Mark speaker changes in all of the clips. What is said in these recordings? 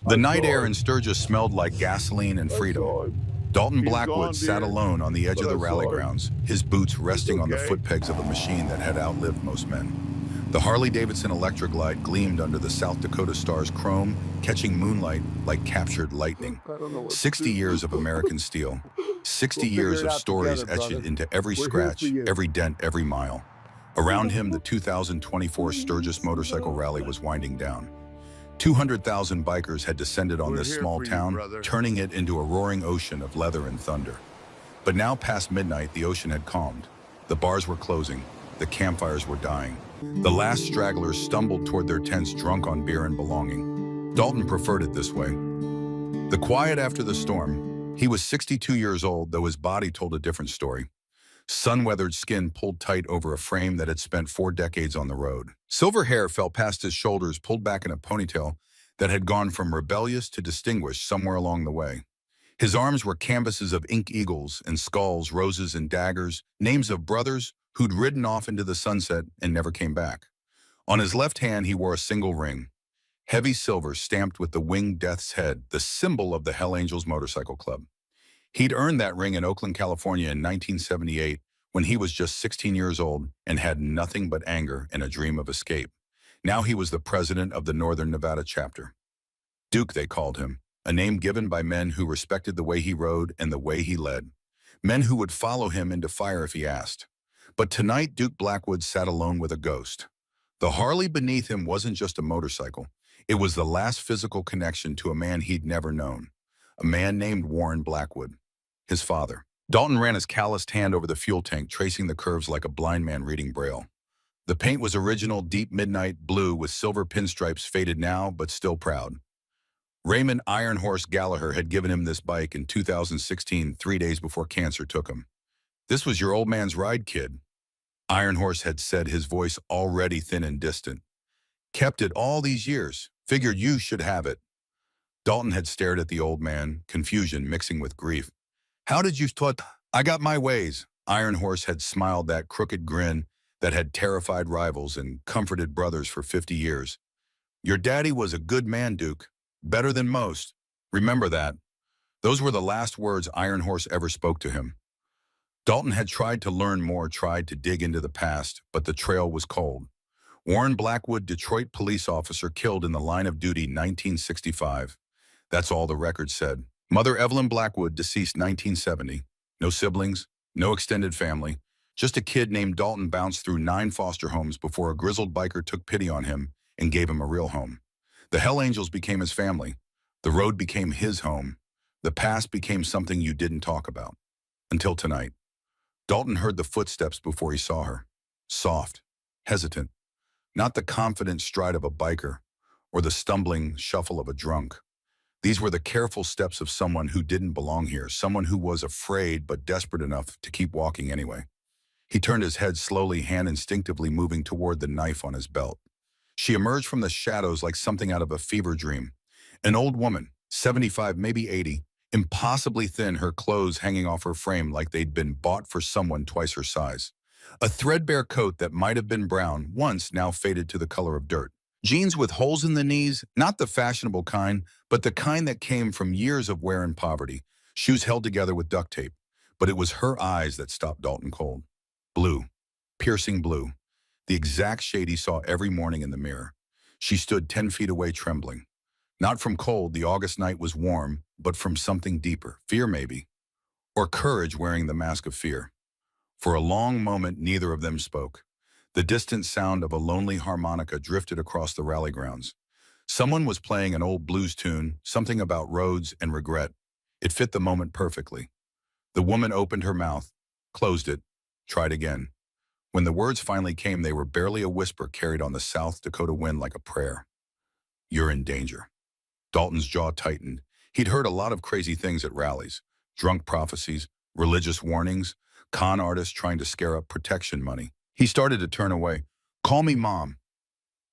Speaker 1: The night air in Sturgis smelled like gasoline and freedom. Dalton Blackwood sat alone on the edge of the rally grounds, his boots resting on the footpegs of a machine that had outlived most men. The Harley-Davidson electric light gleamed under the South Dakota Star's chrome, catching moonlight like captured lightning. 60 years of American steel. 60 years of stories etched into every scratch, every dent, every mile. Around him, the 2024 Sturgis Motorcycle Rally was winding down. 200,000 bikers had descended on this small town, turning it into a roaring ocean of leather and thunder. But now past midnight, the ocean had calmed. The bars were closing. The campfires were dying. The last stragglers stumbled toward their tents drunk on beer and belonging. Dalton preferred it this way. The quiet after the storm. He was 62 years old, though his body told a different story. Sun-weathered skin pulled tight over a frame that had spent 4 decades on the road. Silver hair fell past his shoulders, pulled back in a ponytail that had gone from rebellious to distinguished somewhere along the way. His arms were canvases of ink eagles and skulls, roses and daggers, names of brothers who'd ridden off into the sunset and never came back. On his left hand, he wore a single ring, heavy silver stamped with the winged death's head, the symbol of the Hell Angels Motorcycle Club. He'd earned that ring in Oakland, California in 1978 when he was just 16 years old and had nothing but anger and a dream of escape. Now he was the president of the Northern Nevada chapter. Duke, they called him, a name given by men who respected the way he rode and the way he led. Men who would follow him into fire if he asked. But tonight, Duke Blackwood sat alone with a ghost. The Harley beneath him wasn't just a motorcycle. It was the last physical connection to a man he'd never known. A man named Warren Blackwood, his father. Dalton ran his calloused hand over the fuel tank, tracing the curves like a blind man reading Braille. The paint was original, deep midnight blue with silver pinstripes, faded now, but still proud. Raymond Iron Horse Gallagher had given him this bike in 2016, 3 days before cancer took him. "This was your old man's ride, kid," Iron Horse had said, his voice already thin and distant. "Kept it all these years. Figured you should have it." Dalton had stared at the old man, confusion mixing with grief. "How did you thought I got my ways?" Iron Horse had smiled that crooked grin that had terrified rivals and comforted brothers for 50 years. "Your daddy was a good man, Duke. Better than most. Remember that." Those were the last words Iron Horse ever spoke to him. Dalton had tried to learn more, tried to dig into the past, but the trail was cold. Warren Blackwood, Detroit police officer, killed in the line of duty 1965. That's all the record said. Mother Evelyn Blackwood, deceased 1970. No siblings, no extended family. Just a kid named Dalton bounced through 9 foster homes before a grizzled biker took pity on him and gave him a real home. The Hell Angels became his family. The road became his home. The past became something you didn't talk about. Until tonight. Dalton heard the footsteps before he saw her. Soft, hesitant. Not the confident stride of a biker or the stumbling shuffle of a drunk. These were the careful steps of someone who didn't belong here, someone who was afraid but desperate enough to keep walking anyway. He turned his head slowly, hand instinctively moving toward the knife on his belt. She emerged from the shadows like something out of a fever dream. An old woman, 75, maybe 80, impossibly thin, her clothes hanging off her frame like they'd been bought for someone twice her size. A threadbare coat that might have been brown once, now faded to the color of dirt. Jeans with holes in the knees, not the fashionable kind, but the kind that came from years of wear and poverty. Shoes held together with duct tape. But it was her eyes that stopped Dalton cold. Blue. Piercing blue. The exact shade he saw every morning in the mirror. She stood 10 feet away, trembling. Not from cold, the August night was warm, but from something deeper. Fear, maybe. Or courage wearing the mask of fear. For a long moment, neither of them spoke. The distant sound of a lonely harmonica drifted across the rally grounds. Someone was playing an old blues tune, something about roads and regret. It fit the moment perfectly. The woman opened her mouth, closed it, tried again. When the words finally came, they were barely a whisper carried on the South Dakota wind like a prayer. "You're in danger." Dalton's jaw tightened. He'd heard a lot of crazy things at rallies. Drunk prophecies, religious warnings, con artists trying to scare up protection money. He started to turn away. "Call me Mom."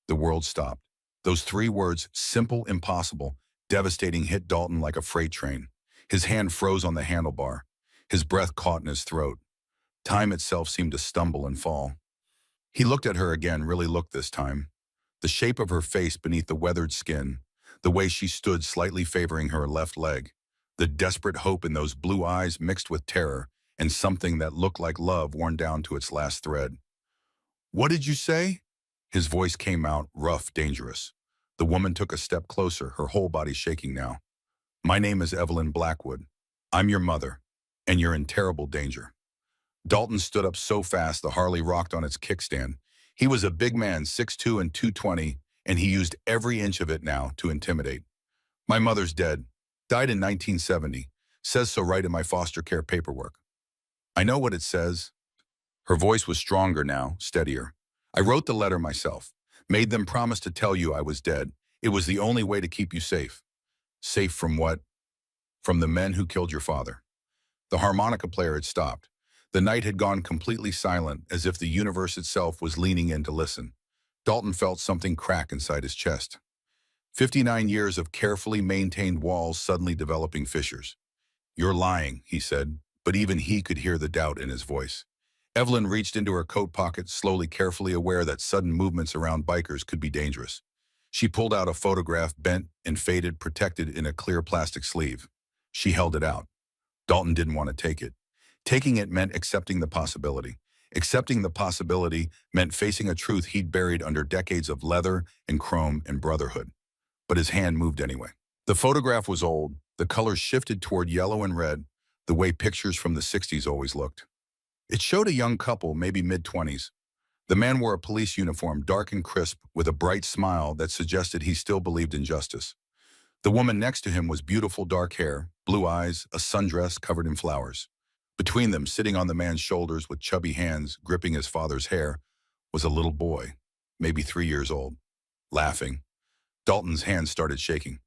Speaker 1: The world stopped. Those 3 words, simple, impossible, devastating, hit Dalton like a freight train. His hand froze on the handlebar. His breath caught in his throat. Time itself seemed to stumble and fall. He looked at her again, really looked this time. The shape of her face beneath the weathered skin, the way she stood slightly favoring her left leg, the desperate hope in those blue eyes mixed with terror and something that looked like love worn down to its last thread. "What did you say?" His voice came out rough, dangerous. The woman took a step closer, her whole body shaking now. "My name is Evelyn Blackwood. I'm your mother, and you're in terrible danger." Dalton stood up so fast the Harley rocked on its kickstand. He was a big man, 6'2" and 220, and he used every inch of it now to intimidate. "My mother's dead. Died in 1970. Says so right in my foster care paperwork." "I know what it says." Her voice was stronger now, steadier. "I wrote the letter myself. Made them promise to tell you I was dead. It was the only way to keep you safe." "Safe from what?" "From the men who killed your father." The harmonica player had stopped. The night had gone completely silent, as if the universe itself was leaning in to listen. Dalton felt something crack inside his chest. 59 years of carefully maintained walls suddenly developing fissures. "You're lying," he said, but even he could hear the doubt in his voice. Evelyn reached into her coat pocket, slowly, carefully, aware that sudden movements around bikers could be dangerous. She pulled out a photograph, bent and faded, protected in a clear plastic sleeve. She held it out. Dalton didn't want to take it. Taking it meant accepting the possibility. Accepting the possibility meant facing a truth he'd buried under decades of leather and chrome and Brotherhood. But his hand moved anyway. The photograph was old. The colors shifted toward yellow and red, the way pictures from the 60s always looked. It showed a young couple, maybe mid-20s. The man wore a police uniform, dark and crisp, with a bright smile that suggested he still believed in justice. The woman next to him was beautiful, dark hair, blue eyes, a sundress covered in flowers. Between them, sitting on the man's shoulders with chubby hands gripping his father's hair, was a little boy, maybe 3 years old, laughing. Dalton's hands started shaking.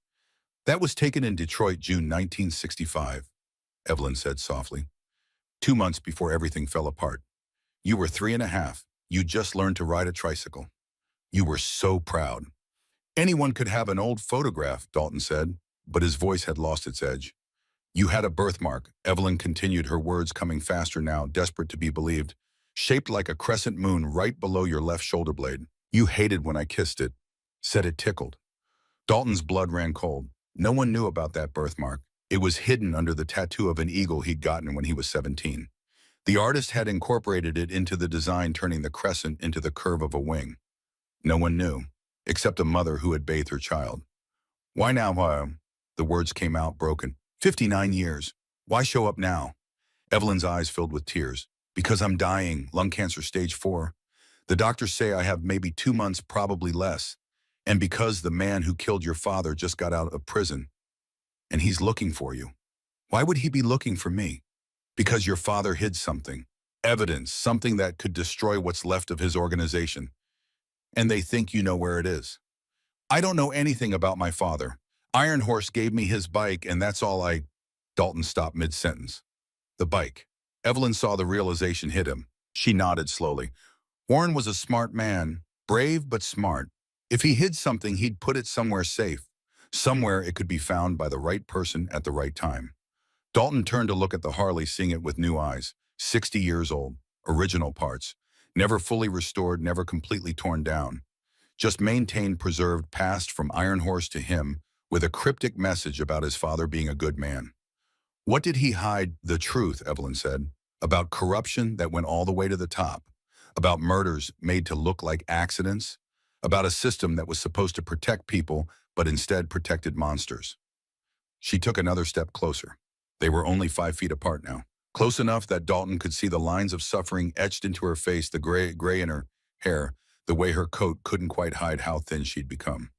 Speaker 1: "That was taken in Detroit, June 1965, Evelyn said softly. 2 months before everything fell apart. You were 3.5. You just learned to ride a tricycle. You were so proud." "Anyone could have an old photograph," Dalton said, but his voice had lost its edge. "You had a birthmark," Evelyn continued, her words coming faster now, desperate to be believed, "shaped like a crescent moon right below your left shoulder blade. You hated when I kissed it. Said it tickled." Dalton's blood ran cold. No one knew about that birthmark. It was hidden under the tattoo of an eagle he'd gotten when he was 17. The artist had incorporated it into the design, turning the crescent into the curve of a wing. No one knew, except a mother who had bathed her child. "Why now?" The words came out broken. 59 years. Why show up now?" Evelyn's eyes filled with tears. "Because I'm dying, lung cancer stage 4. The doctors say I have maybe 2 months, probably less. And because the man who killed your father just got out of prison. And he's looking for you." "Why would he be looking for me?" "Because your father hid something. Evidence, something that could destroy what's left of his organization. And they think you know where it is." "I don't know anything about my father. Iron Horse gave me his bike, and that's all I—" Dalton stopped mid-sentence. "The bike." Evelyn saw the realization hit him. She nodded slowly. "Warren was a smart man, brave but smart. If he hid something, he'd put it somewhere safe, somewhere it could be found by the right person at the right time." Dalton turned to look at the Harley, seeing it with new eyes. 60 years old, original parts, never fully restored, never completely torn down. Just maintained, preserved, passed from Iron Horse to him, with a cryptic message about his father being a good man. "What did he hide?" "The truth," Evelyn said, "about corruption that went all the way to the top, about murders made to look like accidents, about a system that was supposed to protect people but instead protected monsters." She took another step closer. They were only 5 feet apart now, close enough that Dalton could see the lines of suffering etched into her face, the gray in her hair, the way her coat couldn't quite hide how thin she'd become.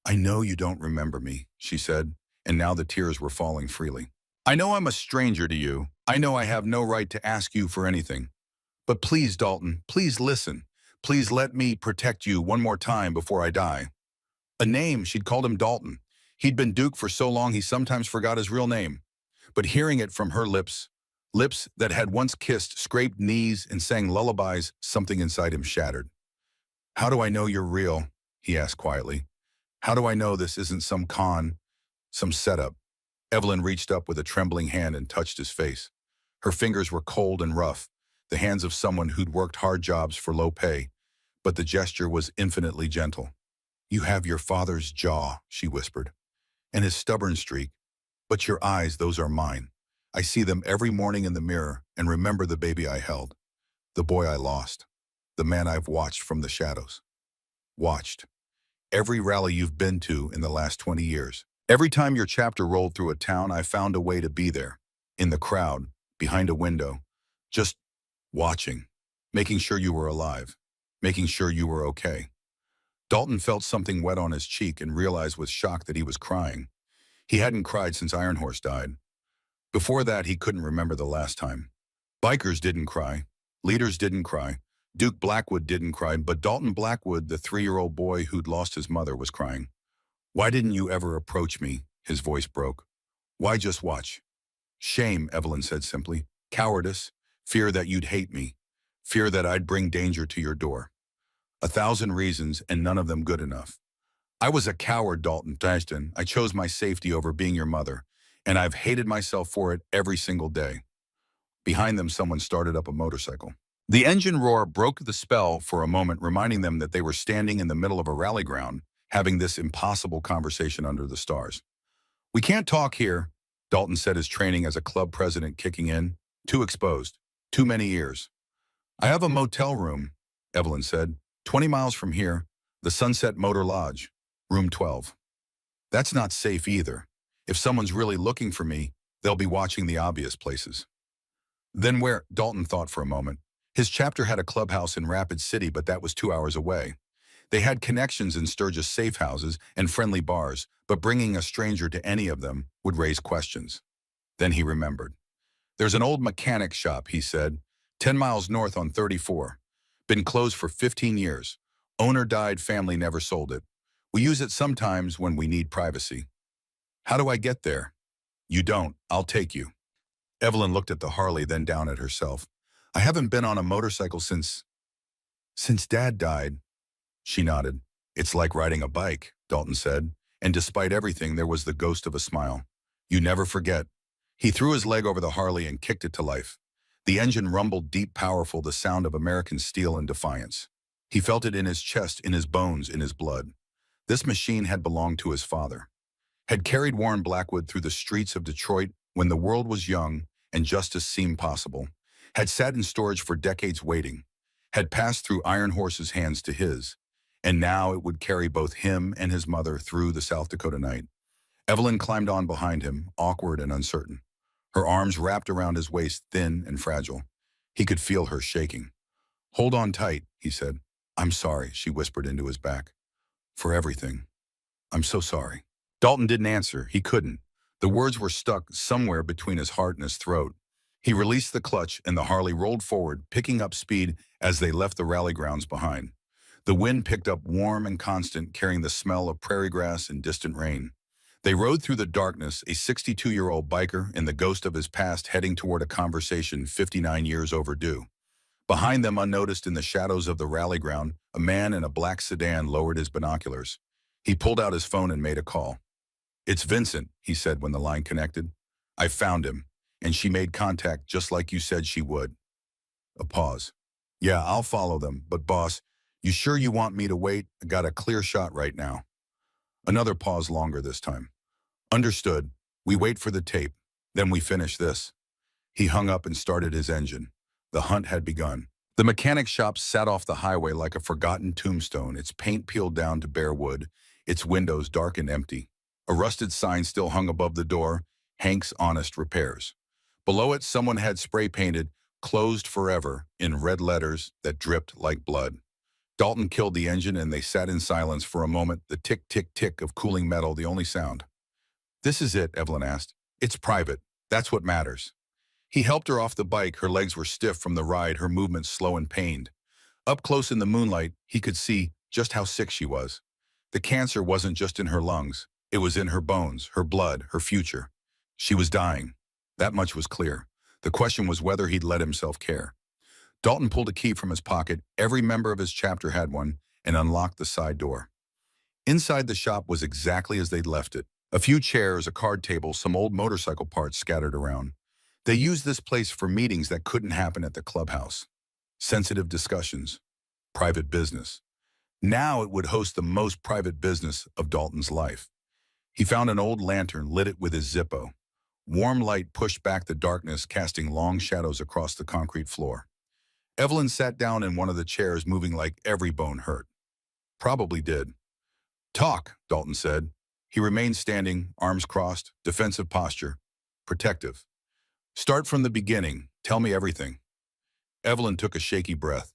Speaker 1: "I know you don't remember me," she said, and now the tears were falling freely. "I know I'm a stranger to you. I know I have no right to ask you for anything. But please, Dalton, please listen. Please let me protect you one more time before I die." A name, she'd called him Dalton. He'd been Duke for so long he sometimes forgot his real name. But hearing it from her lips, lips that had once kissed, scraped knees, and sang lullabies, something inside him shattered. "How do I know you're real?" he asked quietly. "How do I know this isn't some con, some setup?" Evelyn reached up with a trembling hand and touched his face. Her fingers were cold and rough, the hands of someone who'd worked hard jobs for low pay, but the gesture was infinitely gentle. You have your father's jaw, she whispered, and his stubborn streak. But your eyes, those are mine. I see them every morning in the mirror and remember the baby I held, the boy I lost, the man I've watched from the shadows. Watched. Every rally you've been to in the last 20 years. Every time your chapter rolled through a town, I found a way to be there, in the crowd, behind a window, just watching, making sure you were alive, making sure you were okay. Dalton felt something wet on his cheek and realized with shock that he was crying. He hadn't cried since Iron Horse died. Before that, he couldn't remember the last time. Bikers didn't cry. Leaders didn't cry. Duke Blackwood didn't cry, but Dalton Blackwood, the 3-year-old boy who'd lost his mother, was crying. Why didn't you ever approach me? His voice broke. Why just watch? Shame, Evelyn said simply. Cowardice. Fear that you'd hate me. Fear that I'd bring danger to your door. 1,000 reasons, and none of them good enough. I was a coward, Dalton Ashton. I chose my safety over being your mother, and I've hated myself for it every single day. Behind them, someone started up a motorcycle. The engine roar broke the spell for a moment, reminding them that they were standing in the middle of a rally ground, having this impossible conversation under the stars. We can't talk here, Dalton said, his training as a club president kicking in. Too exposed. Too many ears. I have a motel room, Evelyn said. 20 miles from here, the Sunset Motor Lodge, room 12. That's not safe either. If someone's really looking for me, they'll be watching the obvious places. Then where? Dalton thought for a moment. His chapter had a clubhouse in Rapid City, but that was 2 hours away. They had connections in Sturgis safe houses and friendly bars, but bringing a stranger to any of them would raise questions. Then he remembered. There's an old mechanic shop, he said, 10 miles north on 34. Been closed for 15 years. Owner died, family never sold it. We use it sometimes when we need privacy. How do I get there? You don't. I'll take you. Evelyn looked at the Harley, then down at herself. I haven't been on a motorcycle since Dad died. She nodded. It's like riding a bike, Dalton said, and despite everything, there was the ghost of a smile. You never forget. He threw his leg over the Harley and kicked it to life. The engine rumbled deep, powerful, the sound of American steel and defiance. He felt it in his chest, in his bones, in his blood. This machine had belonged to his father. Had carried Warren Blackwood through the streets of Detroit when the world was young and justice seemed possible. Had sat in storage for decades waiting. Had passed through Iron Horse's hands to his. And now it would carry both him and his mother through the South Dakota night. Evelyn climbed on behind him, awkward and uncertain. Her arms wrapped around his waist, thin and fragile. He could feel her shaking. Hold on tight, he said. I'm sorry, she whispered into his back. For everything. I'm so sorry. Dalton didn't answer. He couldn't. The words were stuck somewhere between his heart and his throat. He released the clutch and the Harley rolled forward, picking up speed as they left the rally grounds behind. The wind picked up warm and constant, carrying the smell of prairie grass and distant rain. They rode through the darkness, a 62-year-old biker and the ghost of his past heading toward a conversation 59 years overdue. Behind them, unnoticed in the shadows of the rally ground, a man in a black sedan lowered his binoculars. He pulled out his phone and made a call. It's Vincent, he said when the line connected. I found him, and she made contact just like you said she would. A pause. Yeah, I'll follow them, but boss, you sure you want me to wait? I got a clear shot right now. Another pause, longer this time. Understood. We wait for the tape. Then we finish this. He hung up and started his engine. The hunt had begun. The mechanic shop sat off the highway like a forgotten tombstone, its paint peeled down to bare wood, its windows dark and empty. A rusted sign still hung above the door, Hank's Honest Repairs. Below it, someone had spray painted, closed forever, in red letters that dripped like blood. Dalton killed the engine and they sat in silence for a moment, the tick, tick, tick of cooling metal the only sound. This is it, Evelyn asked. It's private. That's what matters. He helped her off the bike. Her legs were stiff from the ride, her movements slow and pained. Up close in the moonlight, he could see just how sick she was. The cancer wasn't just in her lungs. It was in her bones, her blood, her future. She was dying. That much was clear. The question was whether he'd let himself care. Dalton pulled a key from his pocket. Every member of his chapter had one, and unlocked the side door. Inside the shop was exactly as they'd left it. A few chairs, a card table, some old motorcycle parts scattered around. They used this place for meetings that couldn't happen at the clubhouse. Sensitive discussions. Private business. Now it would host the most private business of Dalton's life. He found an old lantern, lit it with his Zippo. Warm light pushed back the darkness, casting long shadows across the concrete floor. Evelyn sat down in one of the chairs, moving like every bone hurt. Probably did. Talk, Dalton said. He remained standing, arms crossed, defensive posture, protective. Start from the beginning. Tell me everything. Evelyn took a shaky breath.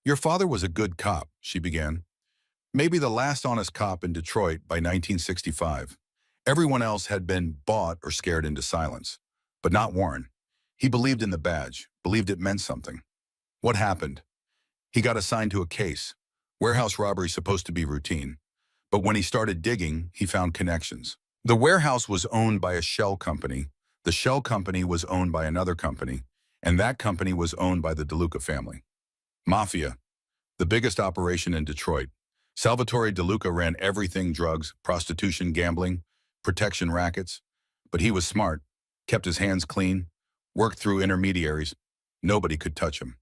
Speaker 1: Your father was a good cop, she began. Maybe the last honest cop in Detroit by 1965. Everyone else had been bought or scared into silence. But not Warren. He believed in the badge, believed it meant something. What happened? He got assigned to a case. Warehouse robbery supposed to be routine. But when he started digging, he found connections. The warehouse was owned by a shell company. The shell company was owned by another company. And that company was owned by the DeLuca family. Mafia, the biggest operation in Detroit. Salvatore DeLuca ran everything: drugs, prostitution, gambling, protection rackets. But he was smart, kept his hands clean, worked through intermediaries. Nobody could touch him.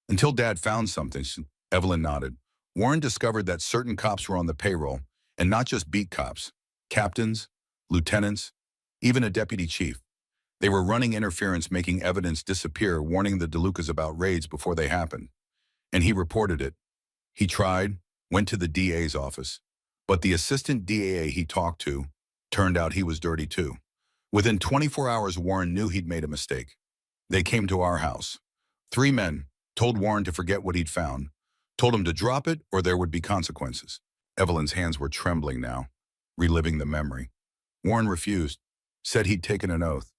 Speaker 1: Until Dad found something, Evelyn nodded. Warren discovered that certain cops were on the payroll, and not just beat cops, captains, lieutenants, even a deputy chief. They were running interference, making evidence disappear, warning the DeLucas about raids before they happened. And he reported it. He tried, went to the DA's office. But the assistant DA he talked to turned out he was dirty too. Within 24 hours, Warren knew he'd made a mistake. They came to our house. 3 men, told Warren to forget what he'd found, told him to drop it or there would be consequences. Evelyn's hands were trembling now, reliving the memory. Warren refused, said he'd taken an oath,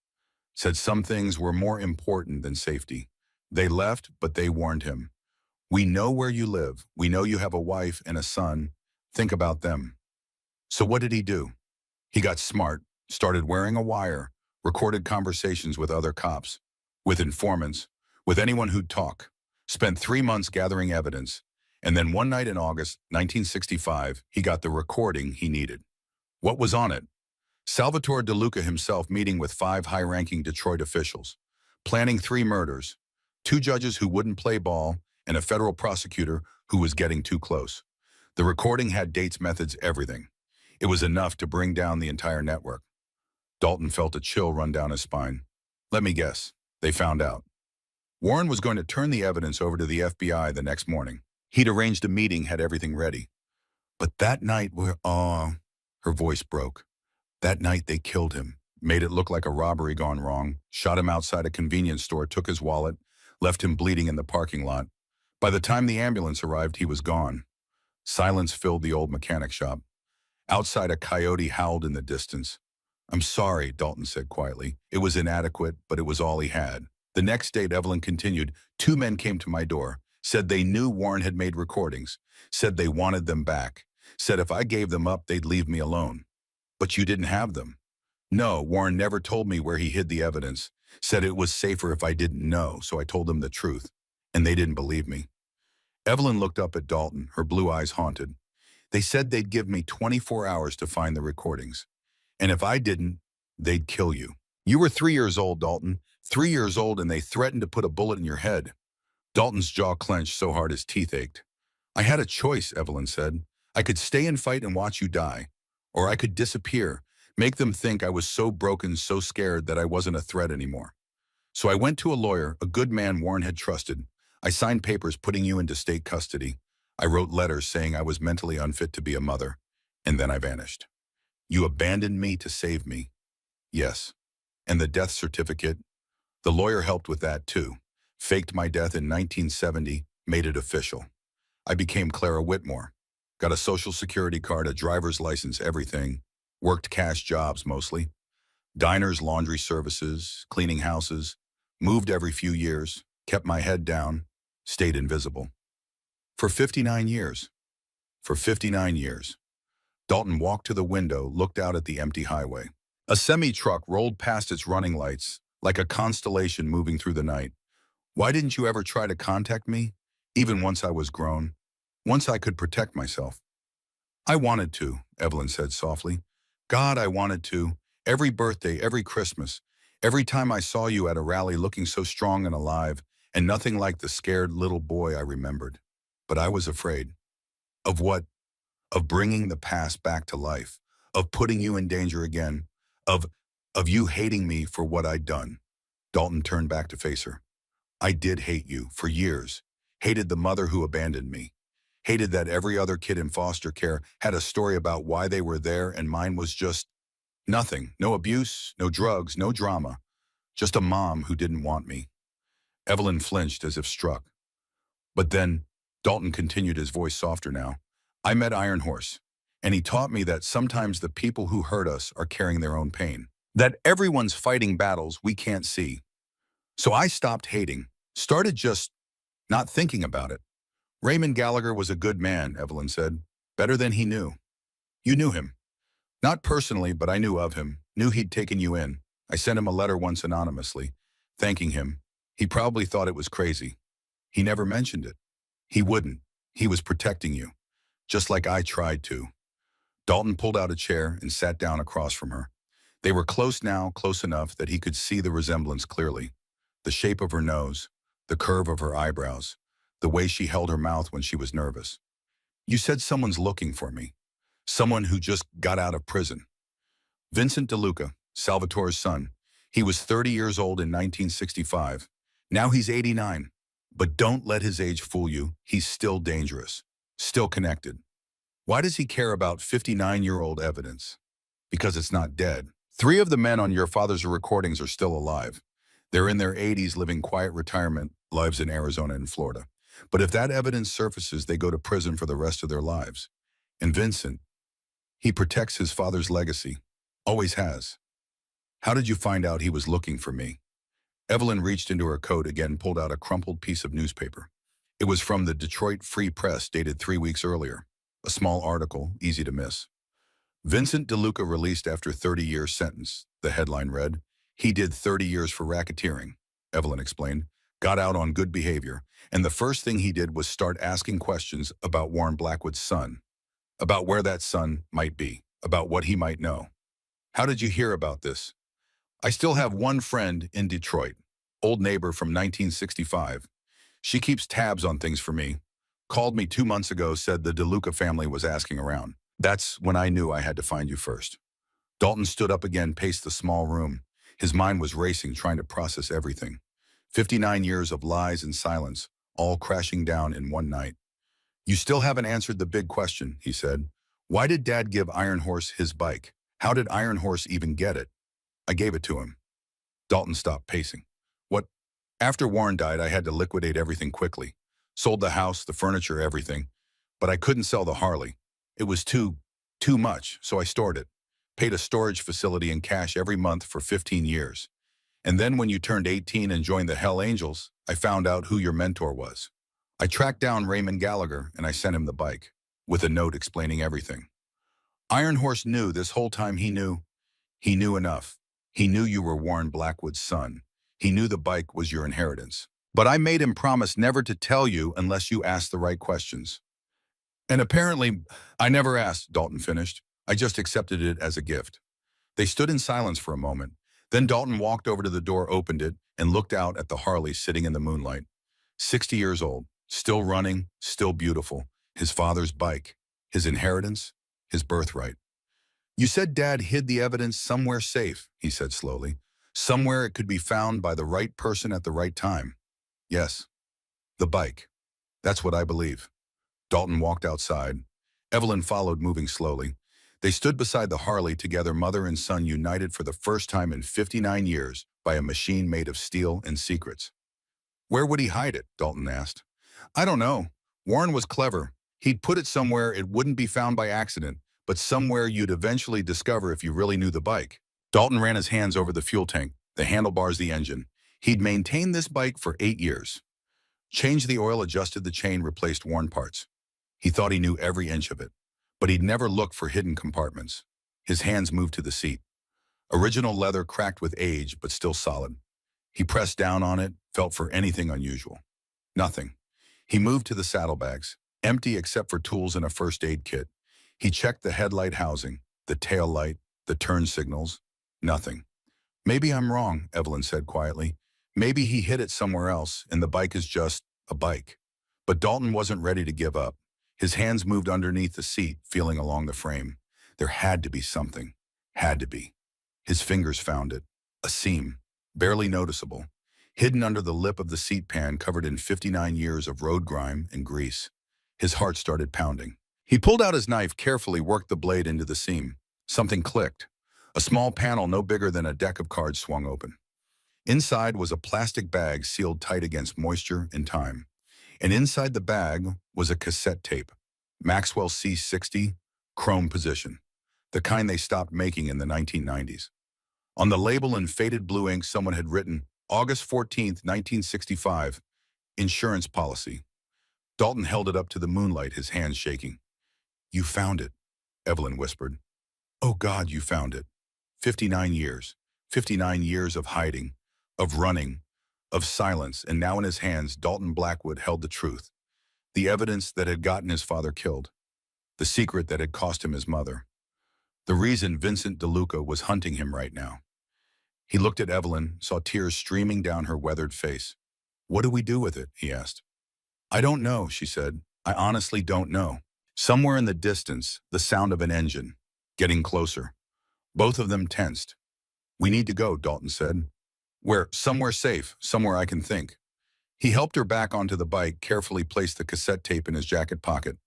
Speaker 1: said some things were more important than safety. They left, but they warned him. We know where you live. We know you have a wife and a son. Think about them. So what did he do? He got smart, started wearing a wire, recorded conversations with other cops, with informants, with anyone who'd talk, spent 3 months gathering evidence, and then one night in August 1965, he got the recording he needed. What was on it? Salvatore DeLuca himself meeting with 5 high-ranking Detroit officials, planning 3 murders, 2 judges who wouldn't play ball, and a federal prosecutor who was getting too close. The recording had dates, methods, everything. It was enough to bring down the entire network. Dalton felt a chill run down his spine. Let me guess, they found out. Warren was going to turn the evidence over to the FBI the next morning. He'd arranged a meeting, had everything ready. But that night, her voice broke. That night they killed him, made it look like a robbery gone wrong, shot him outside a convenience store, took his wallet, left him bleeding in the parking lot. By the time the ambulance arrived, he was gone. Silence filled the old mechanic shop. Outside, a coyote howled in the distance. I'm sorry, Dalton said quietly. It was inadequate, but it was all he had. The next day, Evelyn continued, 2 men came to my door, said they knew Warren had made recordings, said they wanted them back, said if I gave them up, they'd leave me alone. But you didn't have them. No, Warren never told me where he hid the evidence, said it was safer if I didn't know, so I told them the truth, and they didn't believe me. Evelyn looked up at Dalton, her blue eyes haunted. They said they'd give me 24 hours to find the recordings. And if I didn't, they'd kill you. You were 3 years old, Dalton. 3 years old, and they threatened to put a bullet in your head. Dalton's jaw clenched so hard his teeth ached. I had a choice, Evelyn said. I could stay and fight and watch you die. Or I could disappear, make them think I was so broken, so scared that I wasn't a threat anymore. So I went to a lawyer, a good man Warren had trusted. I signed papers putting you into state custody. I wrote letters saying I was mentally unfit to be a mother. And then I vanished. You abandoned me to save me. Yes. And the death certificate? The lawyer helped with that too. Faked my death in 1970, made it official. I became Clara Whitmore. Got a social security card, a driver's license, everything. Worked cash jobs mostly. Diners, laundry services, cleaning houses. Moved every few years. Kept my head down. Stayed invisible. For 59 years. For 59 years. Dalton walked to the window, looked out at the empty highway. A semi-truck rolled past its running lights, like a constellation moving through the night. Why didn't you ever try to contact me? Even once I was grown. Once I could protect myself. I wanted to, Evelyn said softly. God, I wanted to. Every birthday, every Christmas. Every time I saw you at a rally looking so strong and alive, and nothing like the scared little boy I remembered. But I was afraid. Of what? Of bringing the past back to life, of putting you in danger again, of, of you hating me for what I'd done. Dalton turned back to face her. I did hate you for years. Hated the mother who abandoned me. Hated that every other kid in foster care had a story about why they were there and mine was just nothing. No abuse, no drugs, no drama. Just a mom who didn't want me. Evelyn flinched as if struck. But then, Dalton continued, his voice softer now. I met Iron Horse, and he taught me that sometimes the people who hurt us are carrying their own pain. That everyone's fighting battles we can't see. So I stopped hating, started just not thinking about it. Raymond Gallagher was a good man, Evelyn said. Better than he knew. You knew him. Not personally, but I knew of him. Knew he'd taken you in. I sent him a letter once anonymously, thanking him. He probably thought it was crazy. He never mentioned it. He wouldn't. He was protecting you. Just like I tried to. Dalton pulled out a chair and sat down across from her. They were close now, close enough that he could see the resemblance clearly. The shape of her nose, the curve of her eyebrows, the way she held her mouth when she was nervous. You said someone's looking for me. Someone who just got out of prison. Vincent DeLuca, Salvatore's son. He was 30 years old in 1965. Now he's 89. But don't let his age fool you. He's still dangerous. Still connected. Why does he care about 59-year-old evidence? Because it's not dead. 3 of the men on your father's recordings are still alive. They're in their 80s living quiet retirement lives in Arizona and Florida. But if that evidence surfaces, they go to prison for the rest of their lives. And Vincent, he protects his father's legacy. Always has. How did you find out he was looking for me? Evelyn reached into her coat again, pulled out a crumpled piece of newspaper. It was from the Detroit Free Press, dated 3 weeks earlier. A small article, easy to miss. Vincent DeLuca released after 30-year sentence, the headline read. He did 30 years for racketeering, Evelyn explained. Got out on good behavior, and the first thing he did was start asking questions about Warren Blackwood's son, about where that son might be, about what he might know. How did you hear about this? I still have one friend in Detroit, old neighbor from 1965. She keeps tabs on things for me. Called me 2 months ago, said the DeLuca family was asking around. That's when I knew I had to find you first. Dalton stood up again, paced the small room. His mind was racing, trying to process everything. 59 years of lies and silence, all crashing down in one night. You still haven't answered the big question, he said. Why did Dad give Iron Horse his bike? How did Iron Horse even get it? I gave it to him. Dalton stopped pacing. What? After Warren died, I had to liquidate everything quickly. Sold the house, the furniture, everything. But I couldn't sell the Harley. It was too much, so I stored it. Paid a storage facility in cash every month for 15 years. And then when you turned 18 and joined the Hell Angels, I found out who your mentor was. I tracked down Raymond Gallagher and I sent him the bike, with a note explaining everything. Iron Horse knew this whole time. He knew enough. He knew you were Warren Blackwood's son. He knew the bike was your inheritance. But I made him promise never to tell you unless you asked the right questions. And apparently, I never asked, Dalton finished. I just accepted it as a gift. They stood in silence for a moment. Then Dalton walked over to the door, opened it, and looked out at the Harley sitting in the moonlight. 60 years old, still running, still beautiful. His father's bike, his inheritance, his birthright. You said Dad hid the evidence somewhere safe, he said slowly. Somewhere it could be found by the right person at the right time. Yes, the bike. That's what I believe. Dalton walked outside. Evelyn followed, moving slowly. They stood beside the Harley together, mother and son united for the first time in 59 years by a machine made of steel and secrets. Where would he hide it? Dalton asked. I don't know. Warren was clever. He'd put it somewhere it wouldn't be found by accident, but somewhere you'd eventually discover if you really knew the bike. Dalton ran his hands over the fuel tank, the handlebars, the engine. He'd maintained this bike for 8 years. Changed the oil, adjusted the chain, replaced worn parts. He thought he knew every inch of it, but he'd never looked for hidden compartments. His hands moved to the seat. Original leather, cracked with age, but still solid. He pressed down on it, felt for anything unusual. Nothing. He moved to the saddlebags, empty except for tools and a first aid kit. He checked the headlight housing, the tail light, the turn signals. Nothing. Maybe I'm wrong, Evelyn said quietly. Maybe he hid it somewhere else, and the bike is just a bike. But Dalton wasn't ready to give up. His hands moved underneath the seat, feeling along the frame. There had to be something. Had to be. His fingers found it. A seam, barely noticeable, hidden under the lip of the seat pan covered in 59 years of road grime and grease. His heart started pounding. He pulled out his knife, carefully worked the blade into the seam. Something clicked. A small panel no bigger than a deck of cards swung open. Inside was a plastic bag sealed tight against moisture and time. And inside the bag was a cassette tape. Maxwell C60, chrome position. The kind they stopped making in the 1990s. On the label in faded blue ink, someone had written, August 14th, 1965, insurance policy. Dalton held it up to the moonlight, his hands shaking. You found it, Evelyn whispered. Oh God, you found it. 59 years. 59 years of hiding, of running, of silence, and now in his hands, Dalton Blackwood held the truth. The evidence that had gotten his father killed. The secret that had cost him his mother. The reason Vincent DeLuca was hunting him right now. He looked at Evelyn, saw tears streaming down her weathered face. What do we do with it? He asked. I don't know, she said. I honestly don't know. Somewhere in the distance, the sound of an engine, getting closer. Both of them tensed. We need to go, Dalton said. Where? Somewhere safe, somewhere I can think. He helped her back onto the bike, carefully placed the cassette tape in his jacket pocket.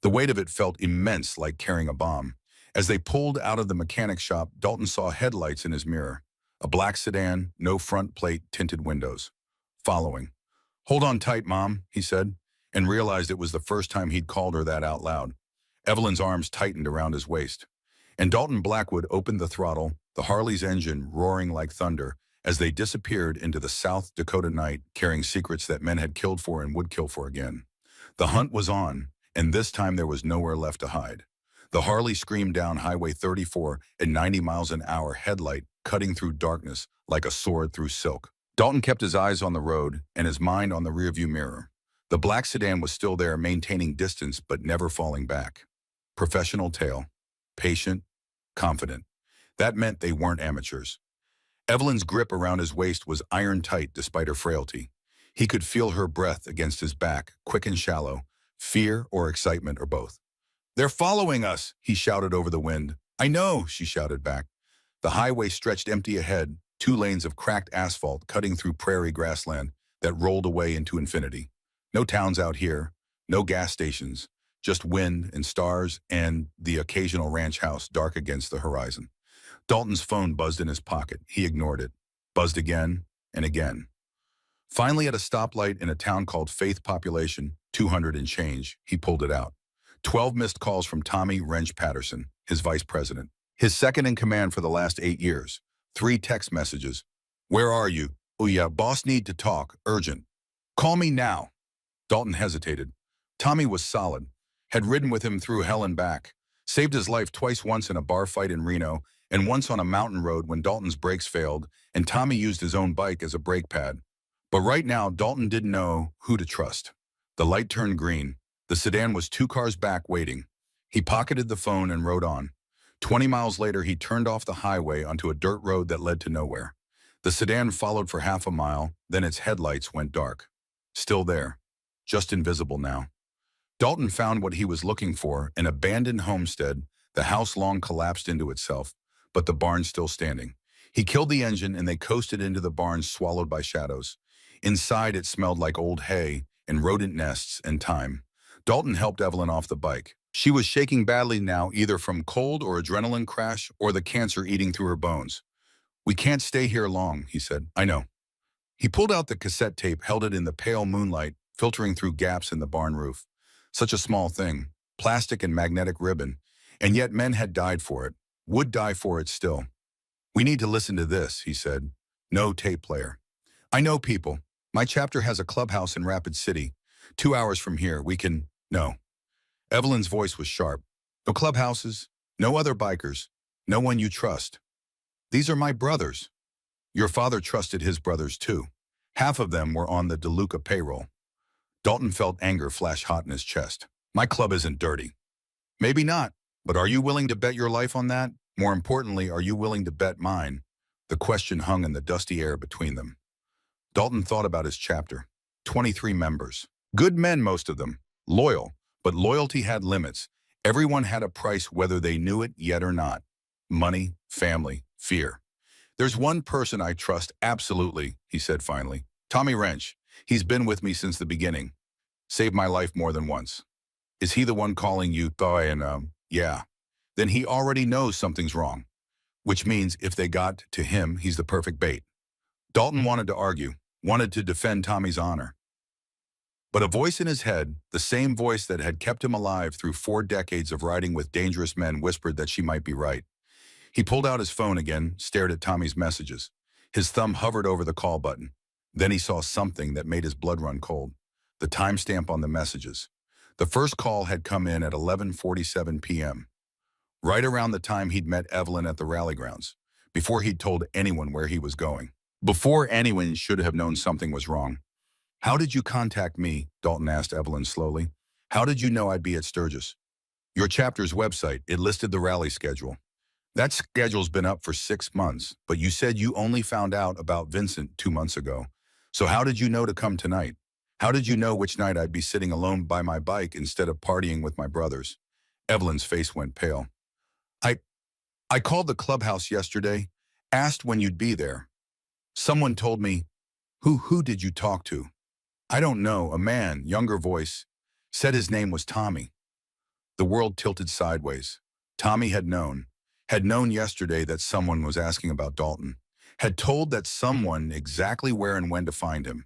Speaker 1: The weight of it felt immense, like carrying a bomb. As they pulled out of the mechanic shop, Dalton saw headlights in his mirror. A black sedan, no front plate, tinted windows. Following. Hold on tight, Mom, he said, and realized it was the first time he'd called her that out loud. Evelyn's arms tightened around his waist. And Dalton Blackwood opened the throttle, the Harley's engine roaring like thunder, as they disappeared into the South Dakota night, carrying secrets that men had killed for and would kill for again. The hunt was on, and this time there was nowhere left to hide. The Harley screamed down Highway 34 at 90 miles an hour, headlight cutting through darkness like a sword through silk. Dalton kept his eyes on the road and his mind on the rearview mirror. The black sedan was still there, maintaining distance but never falling back. Professional tail. Patient. Confident. That meant they weren't amateurs. Evelyn's grip around his waist was iron tight despite her frailty. He could feel her breath against his back, quick and shallow, fear or excitement or both. They're following us, he shouted over the wind. I know, she shouted back. The highway stretched empty ahead, 2 lanes of cracked asphalt cutting through prairie grassland that rolled away into infinity. No towns out here, no gas stations, just wind and stars and the occasional ranch house dark against the horizon. Dalton's phone buzzed in his pocket. He ignored it. Buzzed again and again. Finally, at a stoplight in a town called Faith Population, 200 and change, he pulled it out. 12 missed calls from Tommy Wrench Patterson, his vice president. His second in command for the last 8 years. 3 text messages. Where are you? Oh yeah, boss need to talk, urgent. Call me now. Dalton hesitated. Tommy was solid. Had ridden with him through hell and back. Saved his life twice, once in a bar fight in Reno, and once on a mountain road when Dalton's brakes failed, and Tommy used his own bike as a brake pad. But right now, Dalton didn't know who to trust. The light turned green. The sedan was 2 cars back, waiting. He pocketed the phone and rode on. 20 miles later, he turned off the highway onto a dirt road that led to nowhere. The sedan followed for half a mile, then its headlights went dark. Still there, just invisible now. Dalton found what he was looking for, an abandoned homestead. The house long collapsed into itself, but the barn still standing. He killed the engine and they coasted into the barn, swallowed by shadows. Inside, it smelled like old hay and rodent nests and time. Dalton helped Evelyn off the bike. She was shaking badly now, either from cold or adrenaline crash or the cancer eating through her bones. We can't stay here long, he said. I know. He pulled out the cassette tape, held it in the pale moonlight, filtering through gaps in the barn roof. Such a small thing, plastic and magnetic ribbon, and yet men had died for it, would die for it still. We need to listen to this, he said. No tape player. I know people. My chapter has a clubhouse in Rapid City. 2 hours from here, we can... No. Evelyn's voice was sharp. No clubhouses, no other bikers, no one you trust. These are my brothers. Your father trusted his brothers too. Half of them were on the DeLuca payroll. Dalton felt anger flash hot in his chest. My club isn't dirty. Maybe not, but are you willing to bet your life on that? More importantly, are you willing to bet mine? The question hung in the dusty air between them. Dalton thought about his chapter. 23 members. Good men, most of them. Loyal, But loyalty had limits. Everyone had a price whether they knew it yet or not. Money, family, fear. "There's one person I trust absolutely," he said finally. "Tommy Wrench. He's been with me since the beginning. Saved my life more than once." "Is he the one calling you Thoy and, yeah." "Then he already knows something's wrong. Which means if they got to him, he's the perfect bait." Dalton wanted to argue, wanted to defend Tommy's honor. But a voice in his head, the same voice that had kept him alive through 4 decades of riding with dangerous men, whispered that she might be right. He pulled out his phone again, stared at Tommy's messages. His thumb hovered over the call button. Then he saw something that made his blood run cold. The timestamp on the messages. The first call had come in at 11:47 p.m., right around the time he'd met Evelyn at the rally grounds, before he'd told anyone where he was going, before anyone should have known something was wrong. "How did you contact me?" Dalton asked Evelyn slowly. "How did you know I'd be at Sturgis?" "Your chapter's website, it listed the rally schedule." "That schedule's been up for 6 months, but you said you only found out about Vincent 2 months ago. So how did you know to come tonight? How did you know which night I'd be sitting alone by my bike instead of partying with my brothers?" Evelyn's face went pale. I, I called the clubhouse yesterday, asked when you'd be there. Someone told me." Who did you talk to?" "I don't know, a man, younger voice, said his name was Tommy." The world tilted sideways. Tommy had known yesterday that someone was asking about Dalton, had told that someone exactly where and when to find him.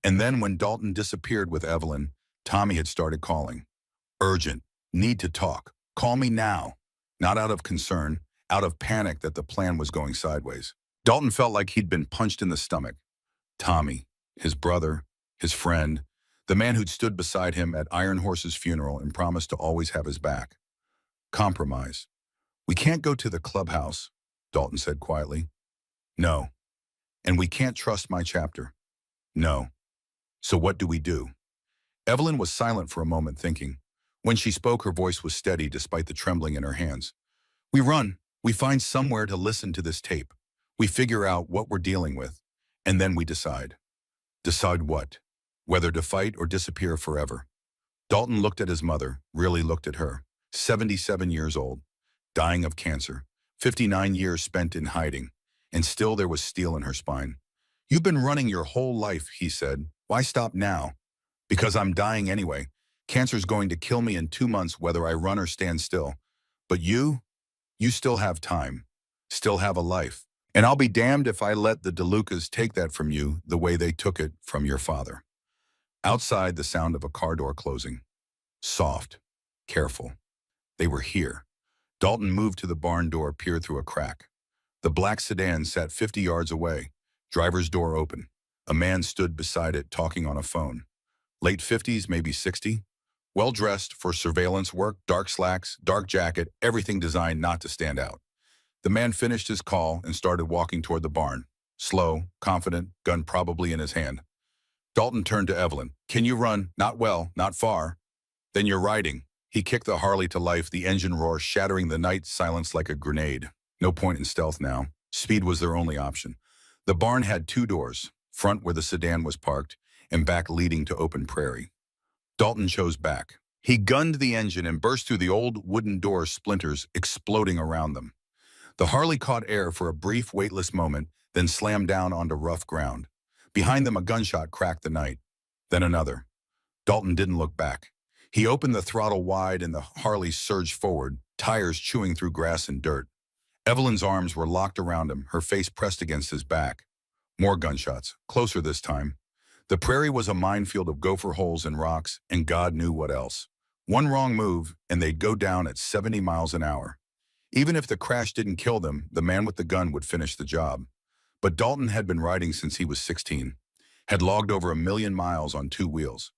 Speaker 1: And then when Dalton disappeared with Evelyn, Tommy had started calling. Urgent, need to talk, call me now. Not out of concern, out of panic that the plan was going sideways. Dalton felt like he'd been punched in the stomach. Tommy, his brother, his friend, the man who'd stood beside him at Iron Horse's funeral and promised to always have his back. Compromise. "We can't go to the clubhouse," Dalton said quietly. "No. And we can't trust my chapter." "No. So what do we do?" Evelyn was silent for a moment, thinking. When she spoke, her voice was steady despite the trembling in her hands. "We run. We find somewhere to listen to this tape. We figure out what we're dealing with. And then we decide." "Decide what? Whether to fight or disappear forever." Dalton looked at his mother, really looked at her. 77 years old, dying of cancer, 59 years spent in hiding, and still there was steel in her spine. "You've been running your whole life," he said. "Why stop now?" "Because I'm dying anyway. Cancer's going to kill me in 2 months whether I run or stand still. But you still have time, still have a life. And I'll be damned if I let the DeLucas take that from you the way they took it from your father." Outside, the sound of a car door closing. Soft, careful. They were here. Dalton moved to the barn door, peered through a crack. The black sedan sat 50 yards away, driver's door open. A man stood beside it, talking on a phone. Late 50s, maybe 60. Well-dressed for surveillance work, dark slacks, dark jacket, everything designed not to stand out. The man finished his call and started walking toward the barn. Slow, confident, gun probably in his hand. Dalton turned to Evelyn. "Can you run? Not well, not far." "Then you're riding." He kicked the Harley to life, the engine roar shattering the night silence like a grenade. No point in stealth now. Speed was their only option. The barn had 2 doors, front where the sedan was parked, and back leading to open prairie. Dalton chose back. He gunned the engine and burst through the old wooden door splinters exploding around them. The Harley caught air for a brief, weightless moment, then slammed down onto rough ground. Behind them, a gunshot cracked the night. Then another. Dalton didn't look back. He opened the throttle wide and the Harley surged forward, tires chewing through grass and dirt. Evelyn's arms were locked around him, her face pressed against his back. More gunshots, closer this time. The prairie was a minefield of gopher holes and rocks, and God knew what else. One wrong move, and they'd go down at 70 miles an hour. Even if the crash didn't kill them, the man with the gun would finish the job. But Dalton had been riding since he was 16, had logged over 1 million miles on 2 wheels,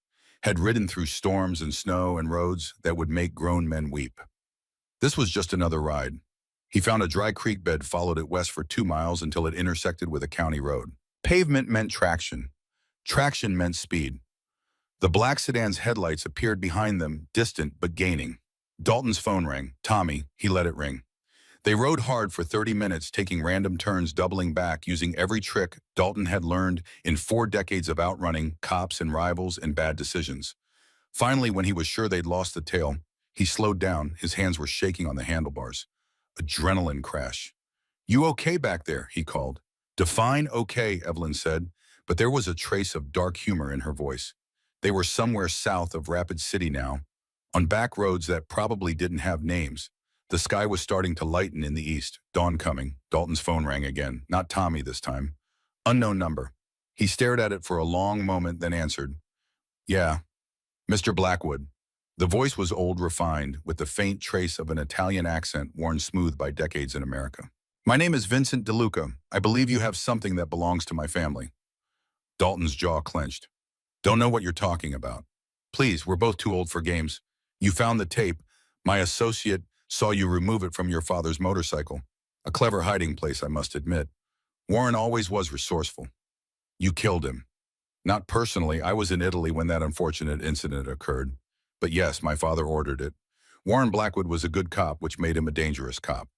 Speaker 1: had ridden through storms and snow and roads that would make grown men weep. This was just another ride. He found a dry creek bed, followed it west for 2 miles until it intersected with a county road. Pavement meant traction. Traction meant speed. The black sedan's headlights appeared behind them, distant but gaining. Dalton's phone rang. Tommy, he let it ring. They rode hard for 30 minutes, taking random turns, doubling back, using every trick Dalton had learned in 4 decades of outrunning cops and rivals and bad decisions. Finally, when he was sure they'd lost the tail, he slowed down. His hands were shaking on the handlebars. Adrenaline crash. "You okay back there?" he called. "Define okay," Evelyn said, but there was a trace of dark humor in her voice. They were somewhere south of Rapid City now, on back roads that probably didn't have names. The sky was starting to lighten in the east. Dawn coming. Dalton's phone rang again. Not Tommy this time. Unknown number. He stared at it for a long moment, then answered. "Yeah, Mr. Blackwood." The voice was old, refined, with the faint trace of an Italian accent worn smooth by decades in America. "My name is Vincent DeLuca. I believe you have something that belongs to my family." Dalton's jaw clenched. "Don't know what you're talking about. Please, we're both too old for games. You found the tape. My associate saw you remove it from your father's motorcycle. A clever hiding place, I must admit. Warren always was resourceful. You killed him. Not personally. I was in Italy when that unfortunate incident occurred. But yes, my father ordered it. Warren Blackwood was a good cop, which made him a dangerous cop.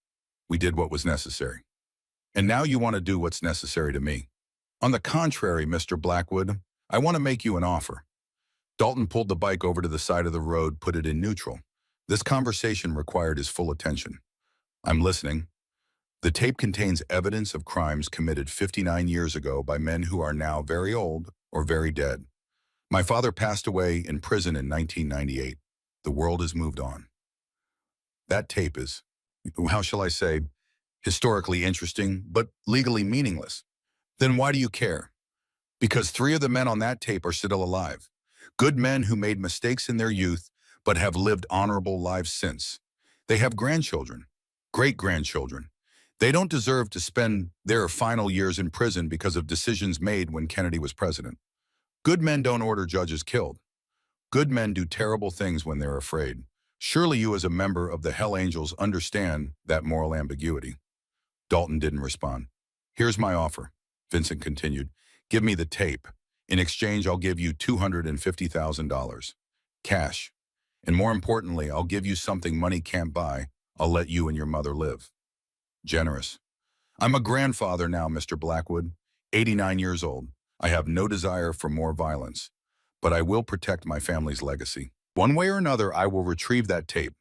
Speaker 1: We did what was necessary. And now you want to do what's necessary to me. On the contrary, Mr. Blackwood, I want to make you an offer." Dalton pulled the bike over to the side of the road, put it in neutral. This conversation required his full attention. "I'm listening." "The tape contains evidence of crimes committed 59 years ago by men who are now very old or very dead. My father passed away in prison in 1998. The world has moved on. That tape is, how shall I say, historically interesting, but legally meaningless. Then why do you care? Because 3 of the men on that tape are still alive. Good men who made mistakes in their youth, but have lived honorable lives since. They have grandchildren, great-grandchildren. They don't deserve to spend their final years in prison because of decisions made when Kennedy was president. Good men don't order judges killed. Good men do terrible things when they're afraid. Surely you as a member of the Hell Angels understand that moral ambiguity." Dalton didn't respond. "Here's my offer," Vincent continued. "Give me the tape. In exchange, I'll give you $250,000. Cash. And more importantly, I'll give you something money can't buy. I'll let you and your mother live." Generous. "I'm a grandfather now, Mr. Blackwood, 89 years old. I have no desire for more violence, but I will protect my family's legacy. One way or another, I will retrieve that tape.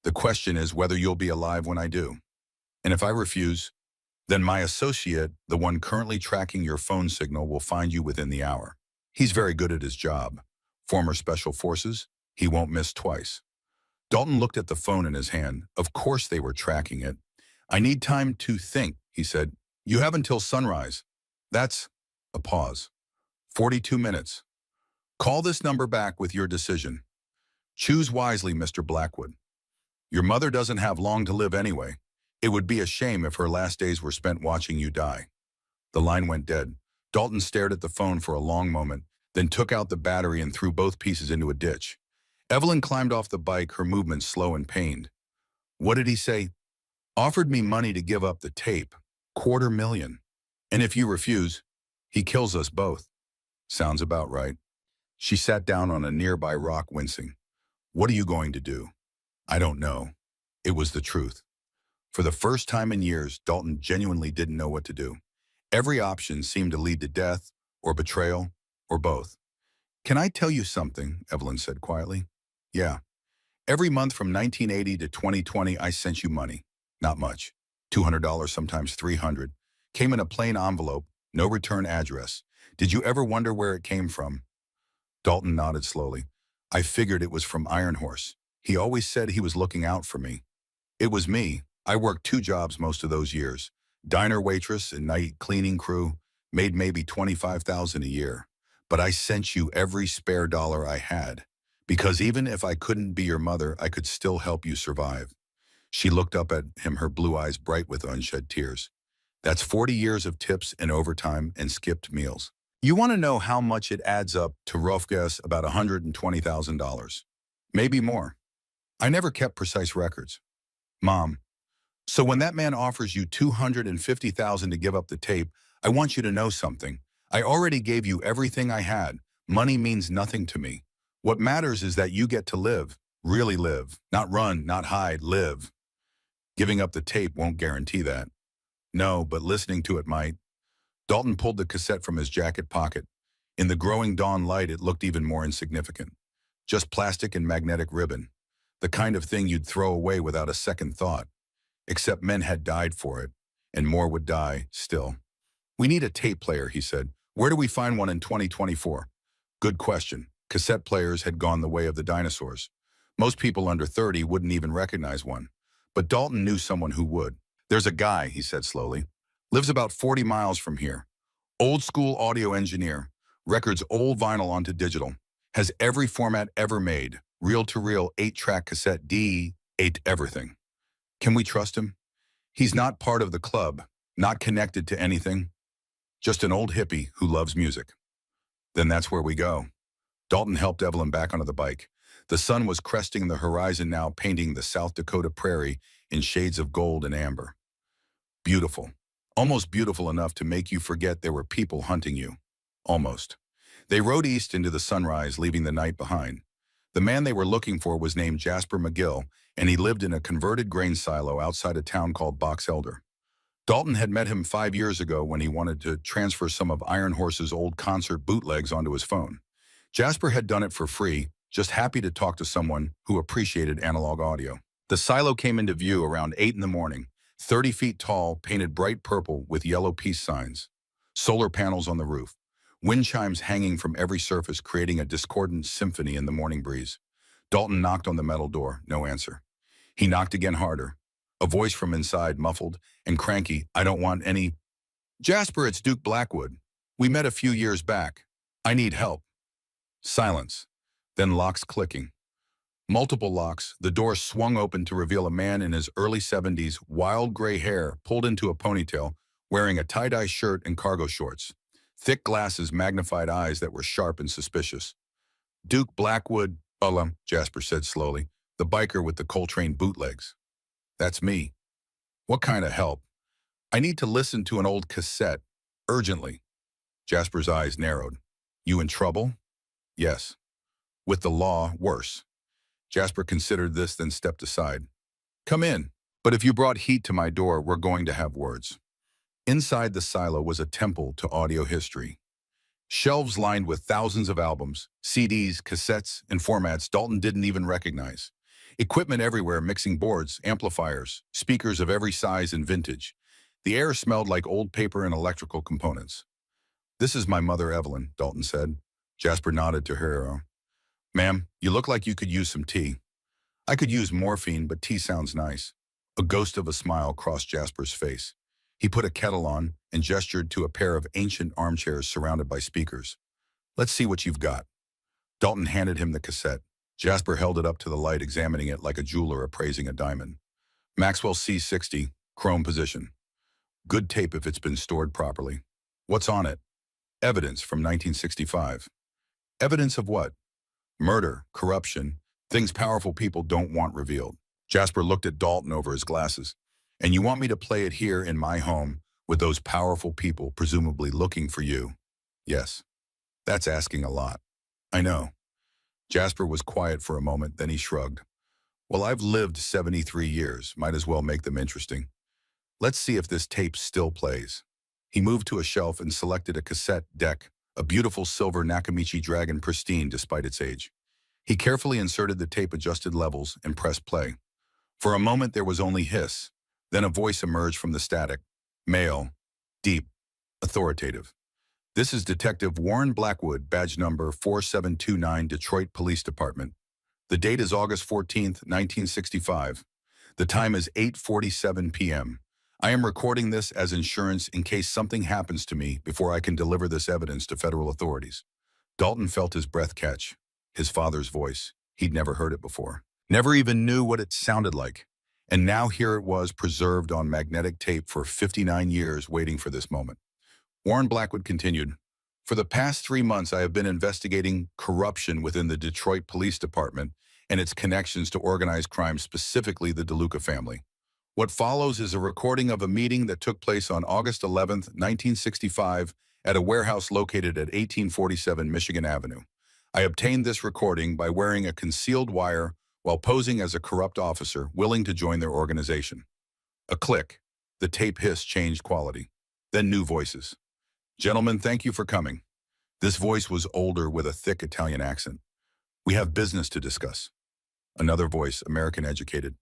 Speaker 1: The question is whether you'll be alive when I do. And if I refuse, then my associate, the one currently tracking your phone signal, will find you within the hour. He's very good at his job. Former Special Forces, he won't miss twice." Dalton looked at the phone in his hand. Of course they were tracking it. "I need time to think," he said. "You have until sunrise." That's a pause. 42 minutes. "Call this number back with your decision. Choose wisely, Mr. Blackwood. Your mother doesn't have long to live anyway. It would be a shame if her last days were spent watching you die." The line went dead. Dalton stared at the phone for a long moment, then took out the battery and threw both pieces into a ditch. Evelyn climbed off the bike, her movements slow and pained. "What did he say?" "Offered me money to give up the tape. $250,000. And if you refuse, he kills us both." "Sounds about right." She sat down on a nearby rock, wincing. "What are you going to do?" "I don't know." It was the truth. For the first time in years, Dalton genuinely didn't know what to do. Every option seemed to lead to death, or betrayal, or both. "Can I tell you something?" Evelyn said quietly. "Yeah. Every month from 1980 to 2020, I sent you money. Not much. $200, sometimes $300. Came in a plain envelope, no return address. Did you ever wonder where it came from?" Dalton nodded slowly. "I figured it was from Iron Horse. He always said he was looking out for me. It was me. I worked 2 jobs most of those years. Diner waitress and night cleaning crew. Made maybe $25,000 a year. But I sent you every spare dollar I had. Because even if I couldn't be your mother, I could still help you survive." She looked up at him, her blue eyes bright with unshed tears. "That's 40 years of tips and overtime and skipped meals. You want to know how much it adds up to? Rough guess, about $120,000. Maybe more. I never kept precise records. Mom, so when that man offers you $250,000 to give up the tape, I want you to know something. I already gave you everything I had. Money means nothing to me. What matters is that you get to live, really live, not run, not hide, live. Giving up the tape won't guarantee that." "No, but listening to it might." Dalton pulled the cassette from his jacket pocket. In the growing dawn light, it looked even more insignificant. Just plastic and magnetic ribbon. The kind of thing you'd throw away without a second thought. Except men had died for it, and more would die still. We need a tape player, he said. Where do we find one in 2024? Good question. Cassette players had gone the way of the dinosaurs. Most people under 30 wouldn't even recognize one. But Dalton knew someone who would. There's a guy, he said slowly. Lives about 40 miles from here. Old school audio engineer. Records old vinyl onto digital. Has every format ever made. Reel-to-reel 8-track cassette D, 8 everything. Can we trust him? He's not part of the club, not connected to anything. Just an old hippie who loves music. Then that's where we go. Dalton helped Evelyn back onto the bike. The sun was cresting the horizon now, painting the South Dakota prairie in shades of gold and amber. Beautiful. Almost beautiful enough to make you forget there were people hunting you. Almost. They rode east into the sunrise, leaving the night behind. The man they were looking for was named Jasper McGill, and he lived in a converted grain silo outside a town called Box Elder. Dalton had met him 5 years ago when he wanted to transfer some of Iron Horse's old concert bootlegs onto his phone. Jasper had done it for free, just happy to talk to someone who appreciated analog audio. The silo came into view around 8 in the morning, 30 feet tall, painted bright purple with yellow peace signs. Solar panels on the roof. Wind chimes hanging from every surface, creating a discordant symphony in the morning breeze. Dalton knocked on the metal door, no answer. He knocked again harder. A voice from inside, muffled and cranky. I don't want any... Jasper, it's Duke Blackwood. We met a few years back. I need help. Silence. Then locks clicking. Multiple locks. The door swung open to reveal a man in his early 70s, wild gray hair pulled into a ponytail, wearing a tie-dye shirt and cargo shorts. Thick glasses, magnified eyes that were sharp and suspicious. Duke Blackwood, Jasper said slowly, the biker with the Coltrane bootlegs. That's me. What kind of help? I need to listen to an old cassette, urgently. Jasper's eyes narrowed. You in trouble? Yes. With the law, worse. Jasper considered this, then stepped aside. Come in. But if you brought heat to my door, we're going to have words. Inside the silo was a temple to audio history. Shelves lined with thousands of albums, CDs, cassettes, and formats Dalton didn't even recognize. Equipment everywhere, mixing boards, amplifiers, speakers of every size and vintage. The air smelled like old paper and electrical components. This is my mother, Evelyn, Dalton said. Jasper nodded to her. Ma'am, you look like you could use some tea. I could use morphine, but tea sounds nice. A ghost of a smile crossed Jasper's face. He put a kettle on and gestured to a pair of ancient armchairs surrounded by speakers. Let's see what you've got. Dalton handed him the cassette. Jasper held it up to the light, examining it like a jeweler appraising a diamond. Maxwell C60, chrome position. Good tape if it's been stored properly. What's on it? Evidence from 1965. Evidence of what? Murder, corruption, things powerful people don't want revealed. Jasper looked at Dalton over his glasses. And you want me to play it here in my home with those powerful people presumably looking for you? Yes. That's asking a lot. I know. Jasper was quiet for a moment, then he shrugged. Well, I've lived 73 years. Might as well make them interesting. Let's see if this tape still plays. He moved to a shelf and selected a cassette deck, a beautiful silver Nakamichi Dragon, pristine despite its age. He carefully inserted the tape-adjusted levels and pressed play. For a moment there was only hiss. Then a voice emerged from the static. Male, deep, authoritative. This is Detective Warren Blackwood, badge number 4729, Detroit Police Department. The date is August 14th, 1965. The time is 8:47 p.m. I am recording this as insurance in case something happens to me before I can deliver this evidence to federal authorities. Dalton felt his breath catch. His father's voice. He'd never heard it before. Never even knew what it sounded like. And now here it was, preserved on magnetic tape for 59 years, waiting for this moment. Warren Blackwood continued, for the past 3 months, I have been investigating corruption within the Detroit Police Department and its connections to organized crime, specifically the DeLuca family. What follows is a recording of a meeting that took place on August 11th, 1965, at a warehouse located at 1847 Michigan Avenue. I obtained this recording by wearing a concealed wire while posing as a corrupt officer willing to join their organization. A click. The tape hiss changed quality. Then new voices. Gentlemen, thank you for coming. This voice was older with a thick Italian accent. We have business to discuss. Another voice, American educated.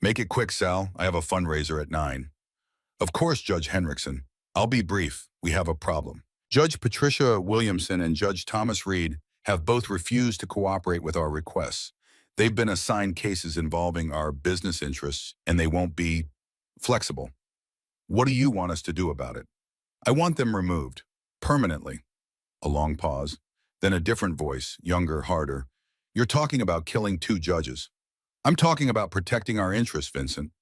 Speaker 1: Make it quick, Sal. I have a fundraiser at 9. Of course, Judge Henriksen. I'll be brief. We have a problem. Judge Patricia Williamson and Judge Thomas Reed have both refused to cooperate with our requests. They've been assigned cases involving our business interests, and they won't be flexible. What do you want us to do about it? I want them removed. Permanently. A long pause. Then a different voice, younger, harder. You're talking about killing 2 judges. I'm talking about protecting our interests, Vincent.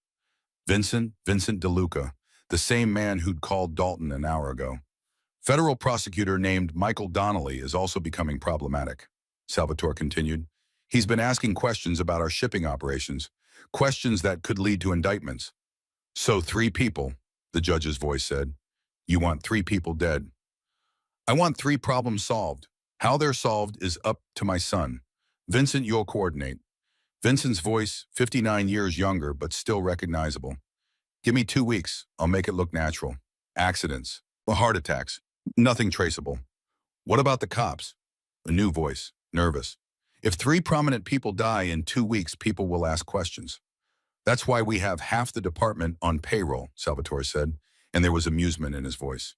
Speaker 1: Vincent DeLuca, the same man who'd called Dalton an hour ago. Federal prosecutor named Michael Donnelly is also becoming problematic, Salvatore continued. He's been asking questions about our shipping operations, questions that could lead to indictments. So 3 people, the judge's voice said. You want 3 people dead. I want 3 problems solved. How they're solved is up to my son. Vincent, you'll coordinate. Vincent's voice, 59 years younger, but still recognizable. Give me 2 weeks. I'll make it look natural. Accidents. Heart attacks. Nothing traceable. What about the cops? A new voice, nervous. If 3 prominent people die in 2 weeks, people will ask questions. That's why we have half the department on payroll, Salvatore said, and there was amusement in his voice.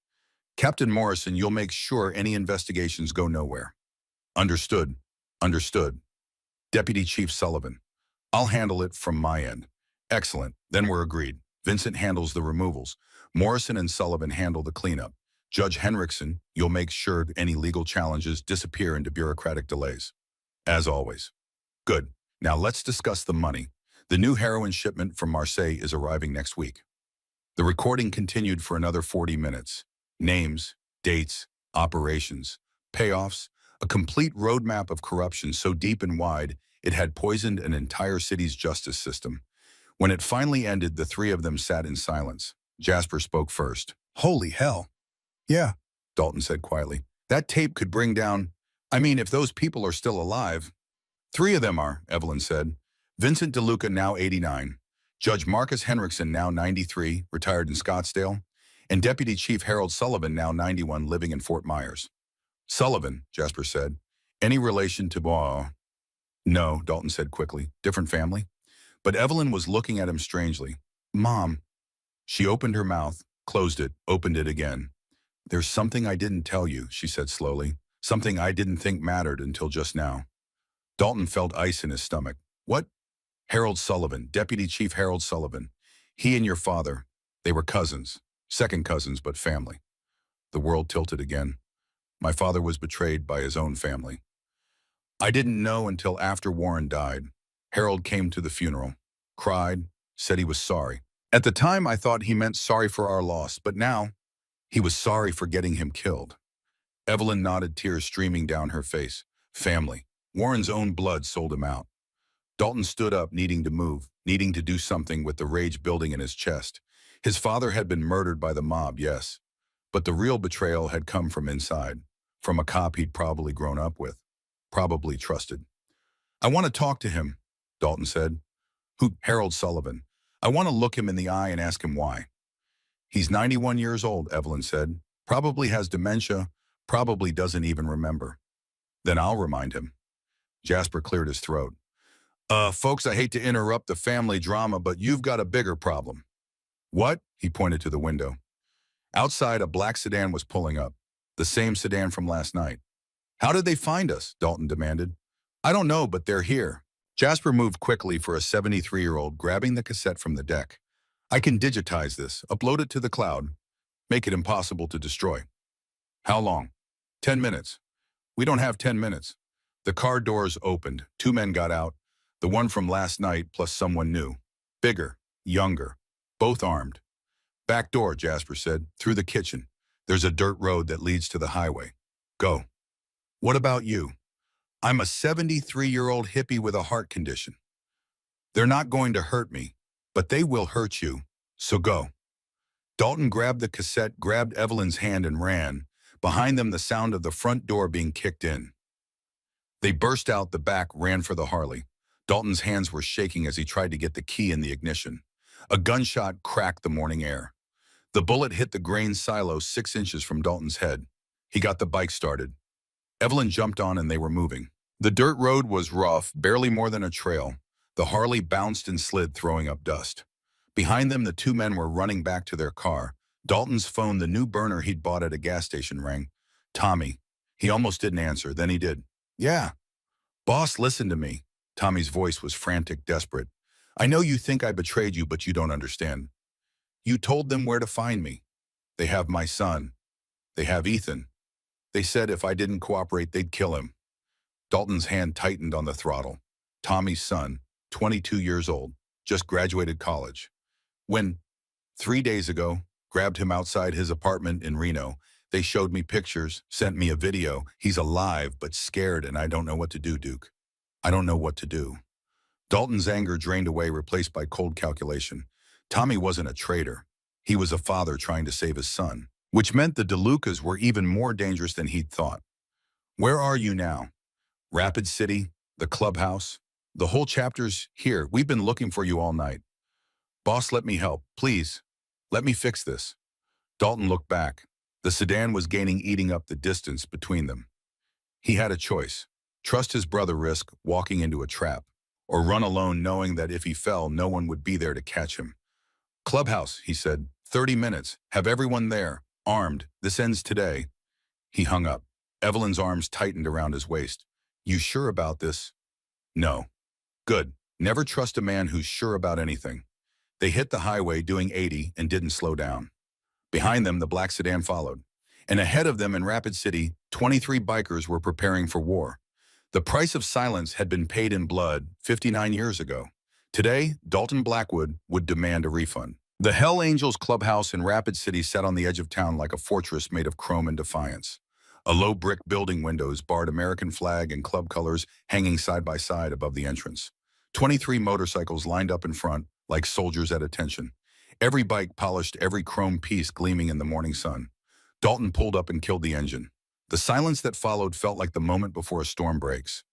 Speaker 1: Captain Morrison, you'll make sure any investigations go nowhere. Understood. Understood. Deputy Chief Sullivan. I'll handle it from my end. Excellent. Then we're agreed. Vincent handles the removals. Morrison and Sullivan handle the cleanup. Judge Henriksen, you'll make sure any legal challenges disappear into bureaucratic delays. As always. Good. Now let's discuss the money. The new heroin shipment from Marseille is arriving next week. The recording continued for another 40 minutes. Names, dates, operations, payoffs, a complete roadmap of corruption so deep and wide it had poisoned an entire city's justice system. When it finally ended, the 3 of them sat in silence. Jasper spoke first. Holy hell. Yeah, Dalton said quietly. That tape could bring down, if those people are still alive. 3 of them are, Evelyn said. Vincent DeLuca, now 89. Judge Marcus Henriksen, now 93, retired in Scottsdale. And Deputy Chief Harold Sullivan, now 91, living in Fort Myers. Sullivan, Jasper said. Any relation to Bois? No, Dalton said quickly. Different family? But Evelyn was looking at him strangely. Mom. She opened her mouth, closed it, opened it again. There's something I didn't tell you, she said slowly. Something I didn't think mattered until just now. Dalton felt ice in his stomach. What? Harold Sullivan, Deputy Chief Harold Sullivan. He and your father, they were cousins. Second cousins, but family. The world tilted again. My father was betrayed by his own family. I didn't know until after Warren died. Harold came to the funeral, cried, said he was sorry. At the time, I thought he meant sorry for our loss, but now he was sorry for getting him killed. Evelyn nodded, tears streaming down her face. Family. Warren's own blood sold him out. Dalton stood up, needing to move, needing to do something with the rage building in his chest. His father had been murdered by the mob, yes, but the real betrayal had come from inside, from a cop he'd probably grown up with, probably trusted. I want to talk to him, Dalton said. Who? Harold Sullivan. I want to look him in the eye and ask him why. He's 91 years old, Evelyn said. Probably has dementia, probably doesn't even remember. Then I'll remind him. Jasper cleared his throat. Folks, I hate to interrupt the family drama, but you've got a bigger problem. What? He pointed to the window. Outside, a black sedan was pulling up. The same sedan from last night. How did they find us? Dalton demanded. I don't know, but they're here. Jasper moved quickly for a 73-year-old, grabbing the cassette from the deck. I can digitize this, upload it to the cloud, make it impossible to destroy. How long? 10 minutes. We don't have 10 minutes. The car doors opened. 2 men got out. The one from last night plus someone new. Bigger, younger, both armed. Back door, Jasper said, through the kitchen. There's a dirt road that leads to the highway. Go. What about you? I'm a 73-year-old hippie with a heart condition. They're not going to hurt me, but they will hurt you, so go. Dalton grabbed the cassette, grabbed Evelyn's hand and ran. Behind them, the sound of the front door being kicked in. They burst out the back, ran for the Harley. Dalton's hands were shaking as he tried to get the key in the ignition. A gunshot cracked the morning air. The bullet hit the grain silo 6 inches from Dalton's head. He got the bike started. Evelyn jumped on and they were moving. The dirt road was rough, barely more than a trail. The Harley bounced and slid, throwing up dust. Behind them, the two men were running back to their car. Dalton's phone, the new burner he'd bought at a gas station, rang. Tommy. He almost didn't answer, then he did. Yeah. Boss, listen to me. Tommy's voice was frantic, desperate. I know you think I betrayed you, but you don't understand. You told them where to find me. They have my son. They have Ethan. They said if I didn't cooperate, they'd kill him. Dalton's hand tightened on the throttle. Tommy's son, 22 years old, just graduated college. When, 3 days ago, grabbed him outside his apartment in Reno. They showed me pictures, sent me a video. He's alive, but scared, and I don't know what to do, Duke. I don't know what to do. Dalton's anger drained away, replaced by cold calculation. Tommy wasn't a traitor. He was a father trying to save his son, which meant the DeLucas were even more dangerous than he'd thought. Where are you now? Rapid City, the clubhouse. The whole chapter's here. We've been looking for you all night. Boss, let me help, please. Let me fix this. Dalton looked back. The sedan was eating up the distance between them. He had a choice. Trust his brother, risk walking into a trap, or run alone knowing that if he fell, no one would be there to catch him. Clubhouse, he said. 30 minutes. Have everyone there. Armed. This ends today. He hung up. Evelyn's arms tightened around his waist. You sure about this? No. Good. Never trust a man who's sure about anything. They hit the highway doing 80 and didn't slow down. Behind them, the black sedan followed. And ahead of them in Rapid City, 23 bikers were preparing for war. The price of silence had been paid in blood 59 years ago. Today, Dalton Blackwood would demand a refund. The Hell Angels clubhouse in Rapid City sat on the edge of town like a fortress made of chrome and defiance. A low brick building windows barred American flag and club colors hanging side by side above the entrance. 23 motorcycles lined up in front like soldiers at attention. Every bike polished, every chrome piece gleaming in the morning sun. Dalton pulled up and killed the engine. The silence that followed felt like the moment before a storm breaks.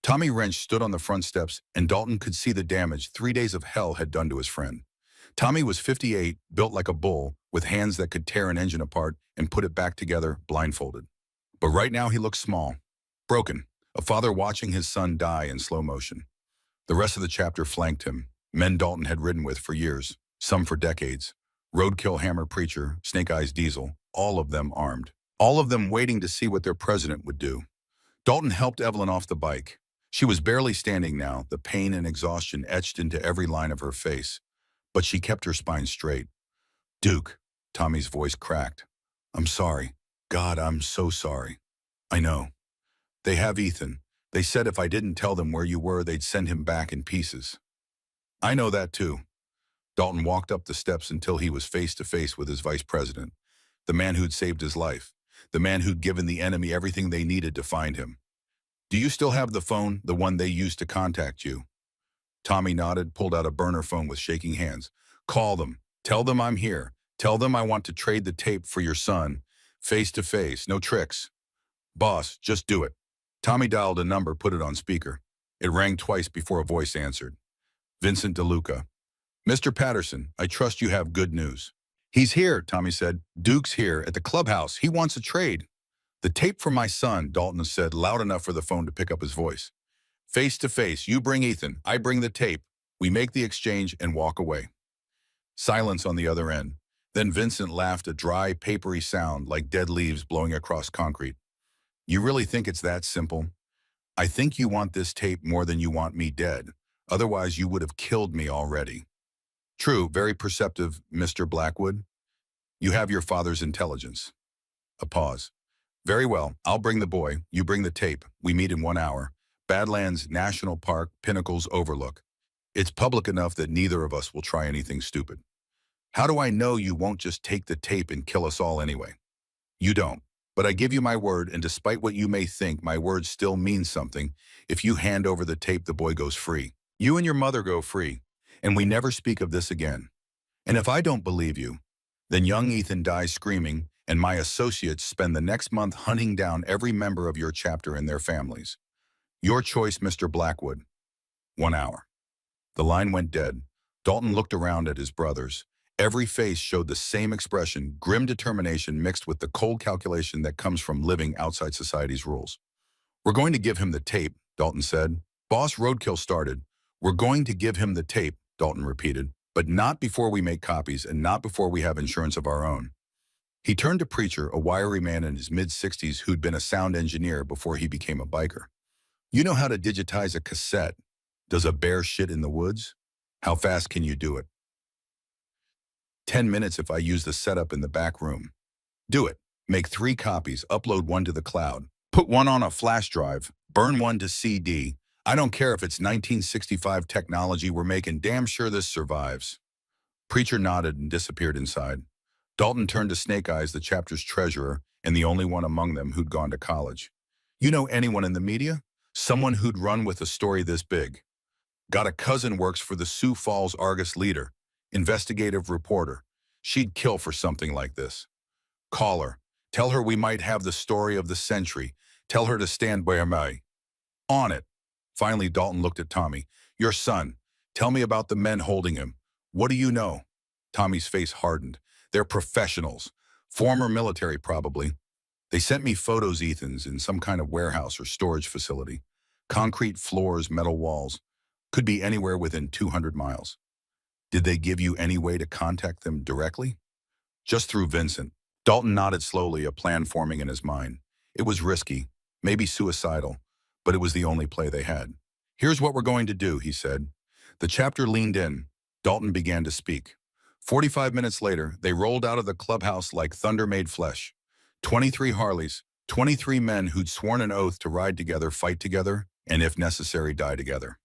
Speaker 1: Tommy Wrench stood on the front steps, and Dalton could see the damage 3 days of hell had done to his friend. Tommy was 58, built like a bull, with hands that could tear an engine apart and put it back together blindfolded. But right now he looked small, broken, a father watching his son die in slow motion. The rest of the chapter flanked him. Men Dalton had ridden with for years, some for decades. Roadkill Hammer Preacher, Snake Eyes Diesel, all of them armed. All of them waiting to see what their president would do. Dalton helped Evelyn off the bike. She was barely standing now, the pain and exhaustion etched into every line of her face. But she kept her spine straight. Duke, Tommy's voice cracked. I'm sorry. God, I'm so sorry. I know. They have Ethan. They said if I didn't tell them where you were, they'd send him back in pieces. I know that too. Dalton walked up the steps until he was face to face with his vice president, the man who'd saved his life, the man who'd given the enemy everything they needed to find him. Do you still have the phone, the one they used to contact you? Tommy nodded, pulled out a burner phone with shaking hands. Call them. Tell them I'm here. Tell them I want to trade the tape for your son. Face to face, no tricks. Boss, just do it. Tommy dialed a number, put it on speaker. It rang twice before a voice answered. Vincent DeLuca. Mr. Patterson, I trust you have good news. He's here, Tommy said. Duke's here at the clubhouse. He wants a trade. The tape for my son, Dalton said, loud enough for the phone to pick up his voice. Face to face, you bring Ethan, I bring the tape. We make the exchange and walk away. Silence on the other end. Then Vincent laughed, a dry, papery sound like dead leaves blowing across concrete. You really think it's that simple? I think you want this tape more than you want me dead. Otherwise, you would have killed me already. True, very perceptive, Mr. Blackwood. You have your father's intelligence. A pause. Very well, I'll bring the boy. You bring the tape. We meet in 1 hour. Badlands National Park, Pinnacles Overlook. It's public enough that neither of us will try anything stupid. How do I know you won't just take the tape and kill us all anyway? You don't. But I give you my word, and despite what you may think, my word still means something. If you hand over the tape, the boy goes free. You and your mother go free, and we never speak of this again. And if I don't believe you, then young Ethan dies screaming, and my associates spend the next month hunting down every member of your chapter and their families. Your choice, Mr. Blackwood. 1 hour. The line went dead. Dalton looked around at his brothers. Every face showed the same expression, grim determination mixed with the cold calculation that comes from living outside society's rules. We're going to give him the tape, Dalton said. Boss Roadkill started. We're going to give him the tape, Dalton repeated, but not before we make copies and not before we have insurance of our own. He turned to Preacher, a wiry man in his mid-60s who'd been a sound engineer before he became a biker. You know how to digitize a cassette? Does a bear shit in the woods? How fast can you do it? 10 minutes if I use the setup in the back room. Do it. Make 3 copies, upload one to the cloud, put one on a flash drive, burn one to CD. I don't care if it's 1965 technology, we're making damn sure this survives. Preacher nodded and disappeared inside. Dalton turned to Snake Eyes, the chapter's treasurer, and the only one among them who'd gone to college. You know anyone in the media? Someone who'd run with a story this big. Got a cousin works for the Sioux Falls Argus Leader, investigative reporter. She'd kill for something like this. Call her. Tell her we might have the story of the century. Tell her to stand by me. On it. Finally, Dalton looked at Tommy. Your son. Tell me about the men holding him. What do you know? Tommy's face hardened. They're professionals. Former military, probably. They sent me photos, Ethan's, in some kind of warehouse or storage facility. Concrete floors, metal walls. Could be anywhere within 200 miles. Did they give you any way to contact them directly? Just through Vincent. Dalton nodded slowly, a plan forming in his mind. It was risky, maybe suicidal, but it was the only play they had. Here's what we're going to do, he said. The chapter leaned in. Dalton began to speak. 45 minutes later, they rolled out of the clubhouse like thunder made flesh. 23 Harleys, 23 men who'd sworn an oath to ride together, fight together, and if necessary, die together.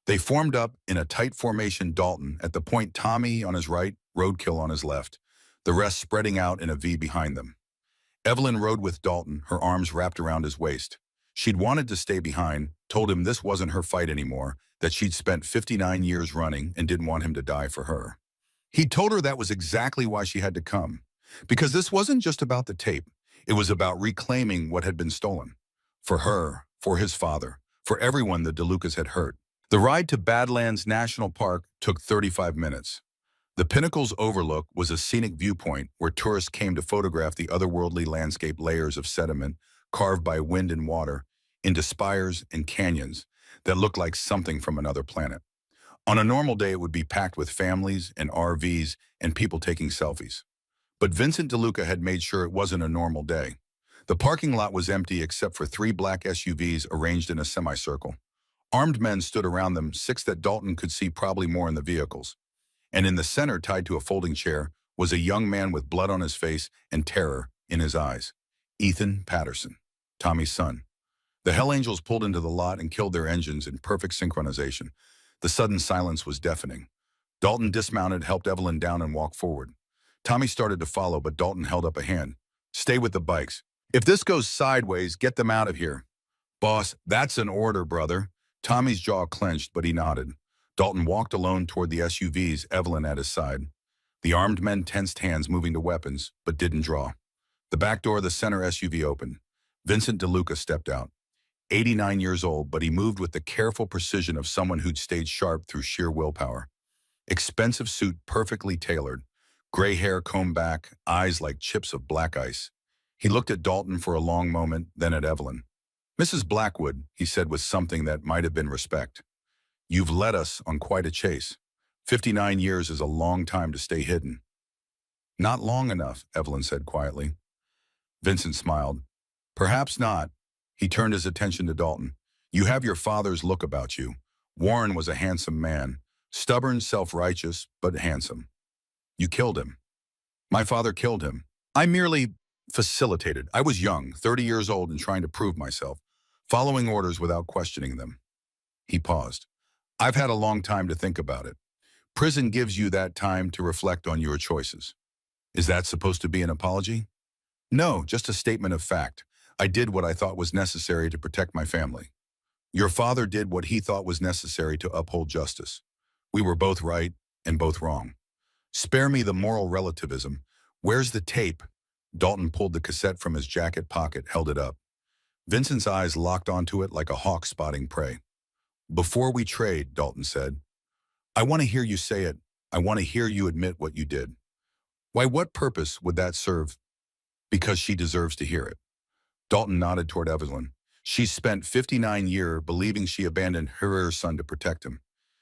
Speaker 1: They formed up in a tight formation, Dalton at the point, Tommy on his right, Roadkill on his left, the rest spreading out in a V behind them. Evelyn rode with Dalton, her arms wrapped around his waist. She'd wanted to stay behind, told him this wasn't her fight anymore, that she'd spent 59 years running and didn't want him to die for her. He told her that was exactly why she had to come, because this wasn't just about the tape. It was about reclaiming what had been stolen. For her, for his father, for everyone the DeLucas had hurt. The ride to Badlands National Park took 35 minutes. The Pinnacle's overlook was a scenic viewpoint where tourists came to photograph the otherworldly landscape, layers of sediment carved by wind and water into spires and canyons that looked like something from another planet. On a normal day, it would be packed with families and RVs and people taking selfies. But Vincent DeLuca had made sure it wasn't a normal day. The parking lot was empty except for 3 black SUVs arranged in a semicircle. Armed men stood around them, 6 that Dalton could see, probably more in the vehicles. And in the center, tied to a folding chair, was a young man with blood on his face and terror in his eyes. Ethan Patterson, Tommy's son. The Hell Angels pulled into the lot and killed their engines in perfect synchronization. The sudden silence was deafening. Dalton dismounted, helped Evelyn down, and walked forward. Tommy started to follow, but Dalton held up a hand. Stay with the bikes. If this goes sideways, get them out of here. Boss, that's an order, brother. Tommy's jaw clenched, but he nodded. Dalton walked alone toward the SUVs, Evelyn at his side. The armed men tensed hands, moving to weapons, but didn't draw. The back door of the center SUV opened. Vincent DeLuca stepped out. 89 years old, but he moved with the careful precision of someone who'd stayed sharp through sheer willpower. Expensive suit, perfectly tailored. Gray hair combed back, eyes like chips of black ice. He looked at Dalton for a long moment, then at Evelyn. Mrs. Blackwood, he said with something that might have been respect. You've led us on quite a chase. 59 years is a long time to stay hidden. Not long enough, Evelyn said quietly. Vincent smiled. Perhaps not. He turned his attention to Dalton. You have your father's look about you. Warren was a handsome man. Stubborn, self-righteous, but handsome. You killed him. My father killed him. I merely facilitated. I was young, 30 years old, and trying to prove myself, following orders without questioning them. He paused. I've had a long time to think about it. Prison gives you that time to reflect on your choices. Is that supposed to be an apology? No, just a statement of fact. I did what I thought was necessary to protect my family. Your father did what he thought was necessary to uphold justice. We were both right and both wrong. Spare me the moral relativism. Where's the tape? Dalton pulled the cassette from his jacket pocket, held it up. Vincent's eyes locked onto it like a hawk spotting prey. Before we trade, Dalton said, I want to hear you say it. I want to hear you admit what you did. Why, what purpose would that serve? Because she deserves to hear it. Dalton nodded toward Evelyn. She spent 59 years believing she abandoned her son to protect him.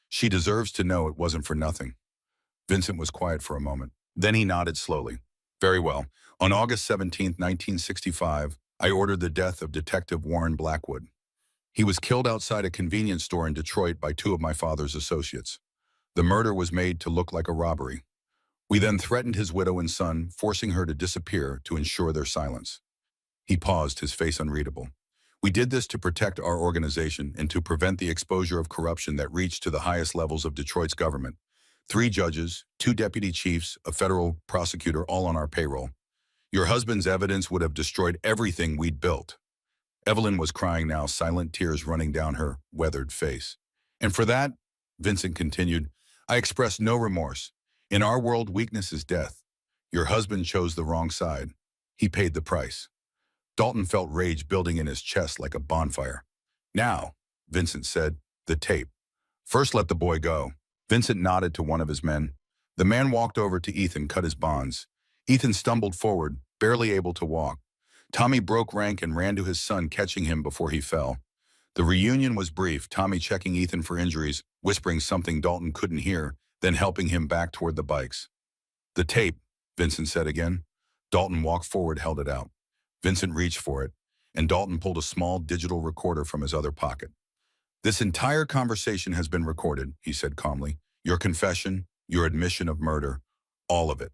Speaker 1: She deserves to know it wasn't for nothing. Vincent was quiet for a moment. Then he nodded slowly. Very well. On August 17, 1965, I ordered the death of Detective Warren Blackwood. He was killed outside a convenience store in Detroit by two of my father's associates. The murder was made to look like a robbery. We then threatened his widow and son, forcing her to disappear to ensure their silence. He paused, his face unreadable. We did this to protect our organization and to prevent the exposure of corruption that reached to the highest levels of Detroit's government. 3 judges, 2 deputy chiefs, a federal prosecutor, all on our payroll. Your husband's evidence would have destroyed everything we'd built. Evelyn was crying now, silent tears running down her weathered face. And for that, Vincent continued, I express no remorse. In our world, weakness is death. Your husband chose the wrong side. He paid the price. Dalton felt rage building in his chest like a bonfire. Now, Vincent said, the tape. First let the boy go. Vincent nodded to one of his men. The man walked over to Ethan, cut his bonds. Ethan stumbled forward, barely able to walk. Tommy broke rank and ran to his son, catching him before he fell. The reunion was brief, Tommy checking Ethan for injuries, whispering something Dalton couldn't hear, then helping him back toward the bikes. The tape, Vincent said again. Dalton walked forward, held it out. Vincent reached for it, and Dalton pulled a small digital recorder from his other pocket. This entire conversation has been recorded, he said calmly. Your confession, your admission of murder, all of it.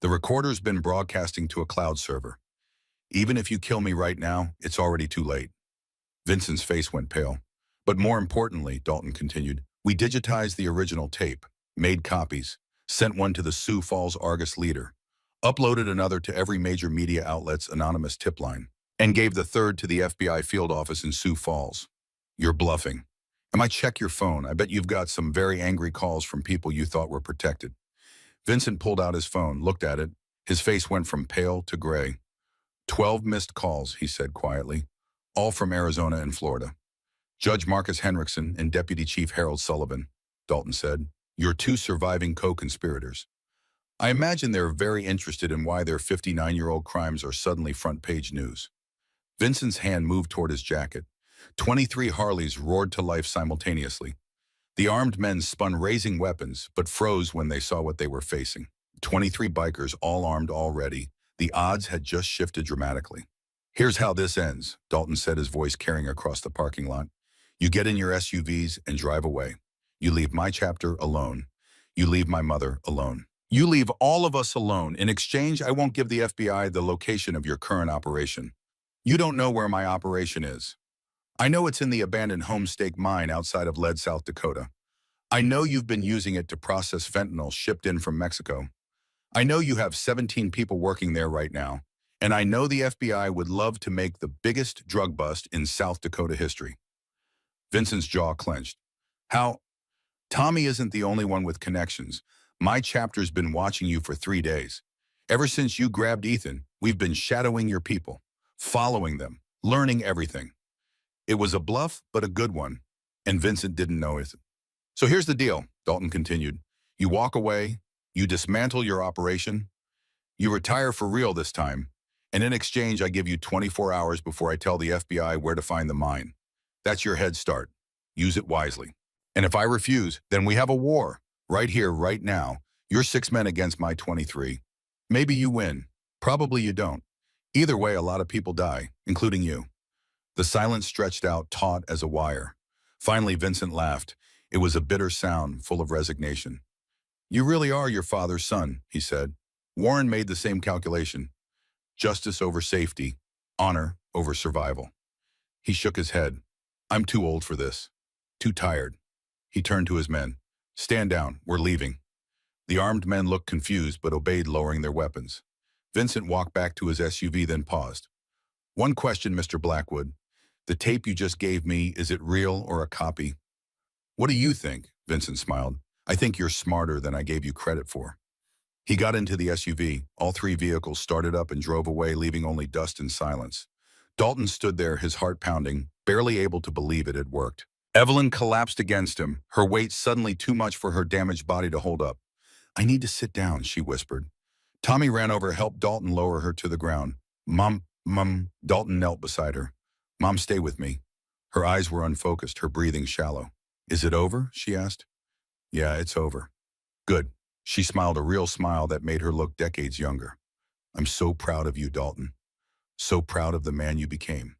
Speaker 1: The recorder's been broadcasting to a cloud server. Even if you kill me right now, it's already too late. Vincent's face went pale. But more importantly, Dalton continued, we digitized the original tape, made copies, sent one to the Sioux Falls Argus Leader, uploaded another to every major media outlet's anonymous tip line, and gave the third to the FBI field office in Sioux Falls. You're bluffing. I might check your phone. I bet you've got some very angry calls from people you thought were protected. Vincent pulled out his phone, looked at it. His face went from pale to gray. 12 missed calls, he said quietly, all from Arizona and Florida. Judge Marcus Henriksen and Deputy Chief Harold Sullivan, Dalton said, your 2 surviving co-conspirators. I imagine they're very interested in why their 59-year-old crimes are suddenly front-page news. Vincent's hand moved toward his jacket. 23 Harleys roared to life simultaneously. The armed men spun raising weapons, but froze when they saw what they were facing. 23 bikers, all armed, all ready. The odds had just shifted dramatically. Here's how this ends, Dalton said, his voice carrying across the parking lot. You get in your SUVs and drive away. You leave my chapter alone. You leave my mother alone. You leave all of us alone. In exchange, I won't give the FBI the location of your current operation. You don't know where my operation is. I know it's in the abandoned Homestake mine outside of Lead, South Dakota. I know you've been using it to process fentanyl shipped in from Mexico. I know you have 17 people working there right now, and I know the FBI would love to make the biggest drug bust in South Dakota history. Vincent's jaw clenched. How? Tommy isn't the only one with connections. My chapter's been watching you for 3 days. Ever since you grabbed Ethan, we've been shadowing your people, following them, learning everything. It was a bluff, but a good one, and Vincent didn't know it. So here's the deal, Dalton continued. You walk away, you dismantle your operation, you retire for real this time, and in exchange I give you 24 hours before I tell the FBI where to find the mine. That's your head start. Use it wisely. And if I refuse, then we have a war, right here, right now. You're 6 men against my 23. Maybe you win. Probably you don't. Either way, a lot of people die, including you. The silence stretched out, taut as a wire. Finally, Vincent laughed. It was a bitter sound, full of resignation. You really are your father's son, he said. Warren made the same calculation. Justice over safety, honor over survival. He shook his head. I'm too old for this. Too tired. He turned to his men. Stand down, we're leaving. The armed men looked confused but obeyed, lowering their weapons. Vincent walked back to his SUV, then paused. One question, Mr. Blackwood. The tape you just gave me, is it real or a copy? What do you think? Vincent smiled. I think you're smarter than I gave you credit for. He got into the SUV. All 3 vehicles started up and drove away, leaving only dust and silence. Dalton stood there, his heart pounding, barely able to believe it had worked. Evelyn collapsed against him, her weight suddenly too much for her damaged body to hold up. I need to sit down, she whispered. Tommy ran over, helped Dalton lower her to the ground. Mom, Dalton knelt beside her. Mom, stay with me. Her eyes were unfocused, her breathing shallow. Is it over? She asked. Yeah, it's over. Good. She smiled a real smile that made her look decades younger. I'm so proud of you, Dalton. So proud of the man you became.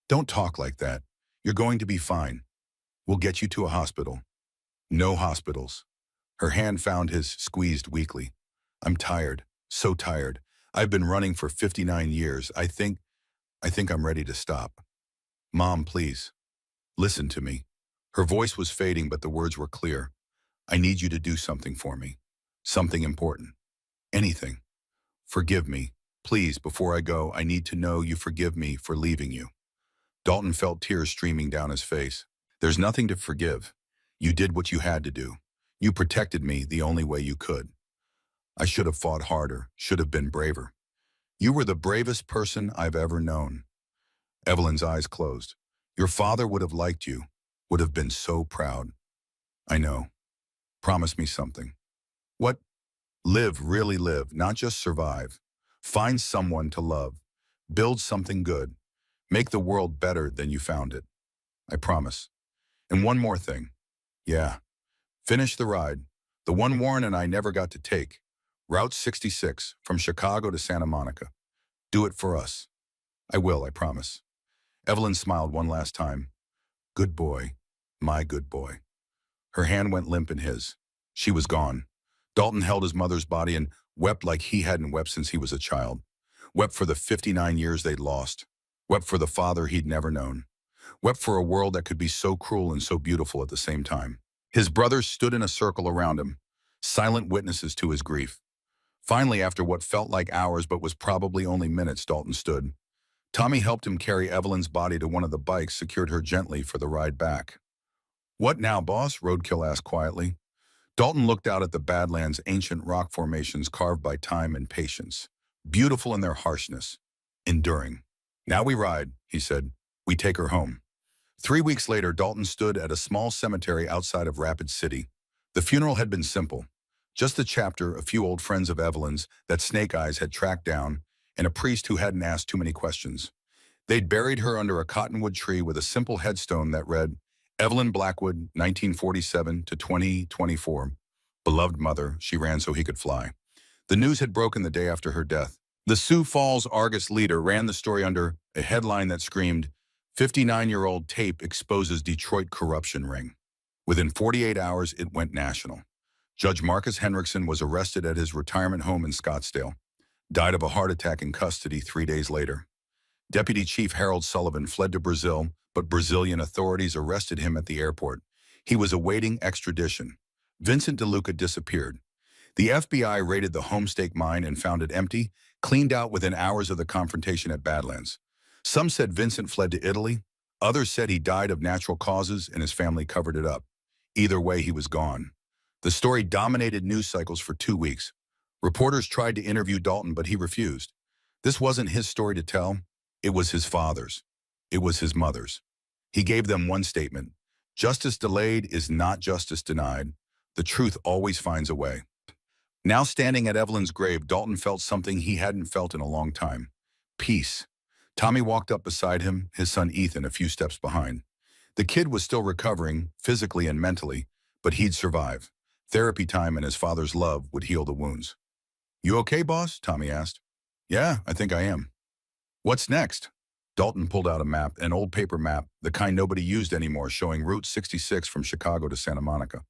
Speaker 1: Don't talk like that. You're going to be fine. We'll get you to a hospital. No hospitals. Her hand found his, squeezed weakly. I'm tired. So tired. I've been running for 59 years. I think I'm ready to stop. Mom, please. Listen to me. Her voice was fading, but the words were clear. I need you to do something for me. Something important. Anything. Forgive me. Please, before I go, I need to know you forgive me for leaving you. Dalton felt tears streaming down his face. There's nothing to forgive. You did what you had to do. You protected me the only way you could. I should have fought harder, should have been braver. You were the bravest person I've ever known. Evelyn's eyes closed. Your father would have liked you, would have been so proud. I know. Promise me something. What? Live, really live, not just survive. Find someone to love. Build something good. Make the world better than you found it. I promise. And one more thing. Yeah. Finish the ride. The one Warren and I never got to take. Route 66, from Chicago to Santa Monica. Do it for us. I will, I promise. Evelyn smiled one last time. Good boy. My good boy. Her hand went limp in his. She was gone. Dalton held his mother's body and wept like he hadn't wept since he was a child. Wept for the 59 years they'd lost. Wept for the father he'd never known. Wept for a world that could be so cruel and so beautiful at the same time. His brothers stood in a circle around him, silent witnesses to his grief. Finally, after what felt like hours but was probably only minutes, Dalton stood. Tommy helped him carry Evelyn's body to one of the bikes, secured her gently for the ride back. What now, boss? Roadkill asked quietly. Dalton looked out at the Badlands' ancient rock formations carved by time and patience, beautiful in their harshness, enduring. Now we ride, he said. We take her home. 3 weeks later, Dalton stood at a small cemetery outside of Rapid City. The funeral had been simple. Just a chapter, a few old friends of Evelyn's that Snake Eyes had tracked down, and a priest who hadn't asked too many questions. They'd buried her under a cottonwood tree with a simple headstone that read, Evelyn Blackwood, 1947 to 2024. Beloved mother, she ran so he could fly. The news had broken the day after her death. The Sioux Falls Argus Leader ran the story under a headline that screamed, 59-year-old tape exposes Detroit corruption ring. Within 48 hours, it went national. Judge Marcus Henriksen was arrested at his retirement home in Scottsdale. Died of a heart attack in custody 3 days later. Deputy Chief Harold Sullivan fled to Brazil, but Brazilian authorities arrested him at the airport. He was awaiting extradition. Vincent DeLuca disappeared. The FBI raided the Homestake mine and found it empty, cleaned out within hours of the confrontation at Badlands. Some said Vincent fled to Italy. Others said he died of natural causes and his family covered it up. Either way, he was gone. The story dominated news cycles for 2 weeks. Reporters tried to interview Dalton, but he refused. This wasn't his story to tell. It was his father's. It was his mother's. He gave them one statement. Justice delayed is not justice denied. The truth always finds a way. Now standing at Evelyn's grave, Dalton felt something he hadn't felt in a long time. Peace. Tommy walked up beside him, his son Ethan a few steps behind. The kid was still recovering, physically and mentally, but he'd survive. Therapy time and his father's love would heal the wounds. You okay, boss? Tommy asked. Yeah, I think I am. What's next? Dalton pulled out a map, an old paper map, the kind nobody used anymore, showing Route 66 from Chicago to Santa Monica.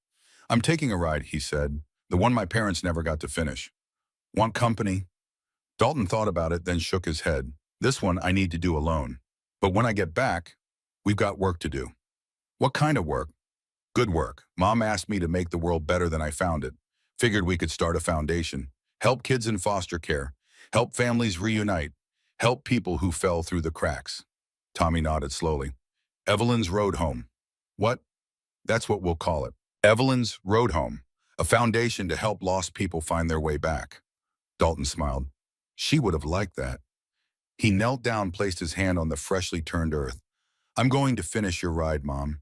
Speaker 1: I'm taking a ride, he said, the one my parents never got to finish. Want company? Dalton thought about it, then shook his head. This one I need to do alone. But when I get back, we've got work to do. What kind of work? Good work. Mom asked me to make the world better than I found it. Figured we could start a foundation. Help kids in foster care. Help families reunite. Help people who fell through the cracks. Tommy nodded slowly. Evelyn's Road Home. What? That's what we'll call it. Evelyn's Road Home. A foundation to help lost people find their way back. Dalton smiled. She would have liked that. He knelt down, placed his hand on the freshly turned earth. I'm going to finish your ride, Mom.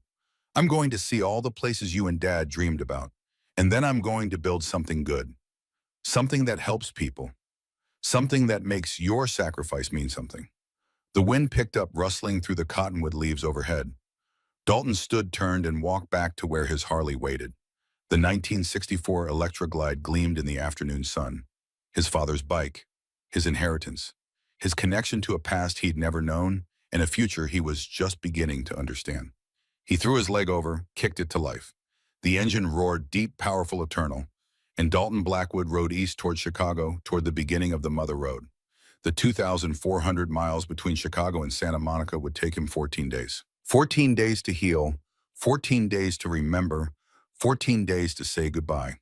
Speaker 1: I'm going to see all the places you and Dad dreamed about. And then I'm going to build something good. Something that helps people. Something that makes your sacrifice mean something. The wind picked up, rustling through the cottonwood leaves overhead. Dalton stood, turned, and walked back to where his Harley waited. The 1964 Electra Glide gleamed in the afternoon sun. His father's bike, his inheritance, his connection to a past he'd never known, and a future he was just beginning to understand. He threw his leg over, kicked it to life. The engine roared, deep, powerful, eternal, and Dalton Blackwood rode east toward Chicago, toward the beginning of the Mother Road. The 2,400 miles between Chicago and Santa Monica would take him 14 days. 14 days to heal, 14 days to remember, 14 days to say goodbye.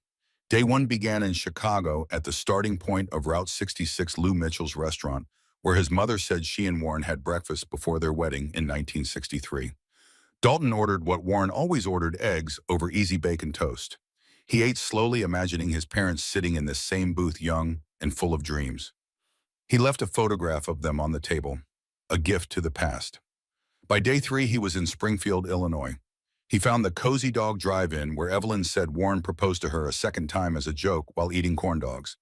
Speaker 1: Day one began in Chicago at the starting point of Route 66 Lou Mitchell's restaurant, where his mother said she and Warren had breakfast before their wedding in 1963. Dalton ordered what Warren always ordered: eggs over easy bacon toast. He ate slowly, imagining his parents sitting in this same booth, young and full of dreams. He left a photograph of them on the table, a gift to the past. By day three, he was in Springfield, Illinois. He found the Cozy Dog Drive-In, where Evelyn said Warren proposed to her a second time as a joke while eating corn dogs.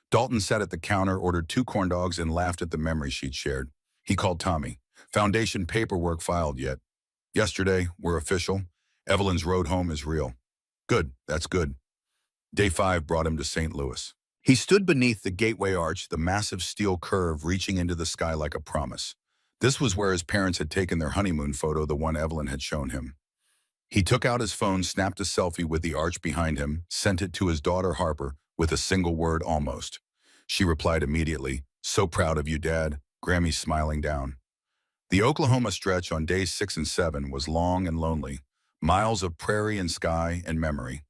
Speaker 1: Dalton sat at the counter, ordered 2 corn dogs, and laughed at the memories she'd shared. He called Tommy. Foundation paperwork filed yet. Yesterday, we're official. Evelyn's road home is real. Good, that's good. Day 5 brought him to St. Louis. He stood beneath the Gateway Arch, the massive steel curve reaching into the sky like a promise. This was where his parents had taken their honeymoon photo, the one Evelyn had shown him. He took out his phone, snapped a selfie with the arch behind him, sent it to his daughter Harper with a single word: almost. She replied immediately, "So proud of you, Dad," Grammy smiling down. The Oklahoma stretch on days 6 and 7 was long and lonely, miles of prairie and sky and memory.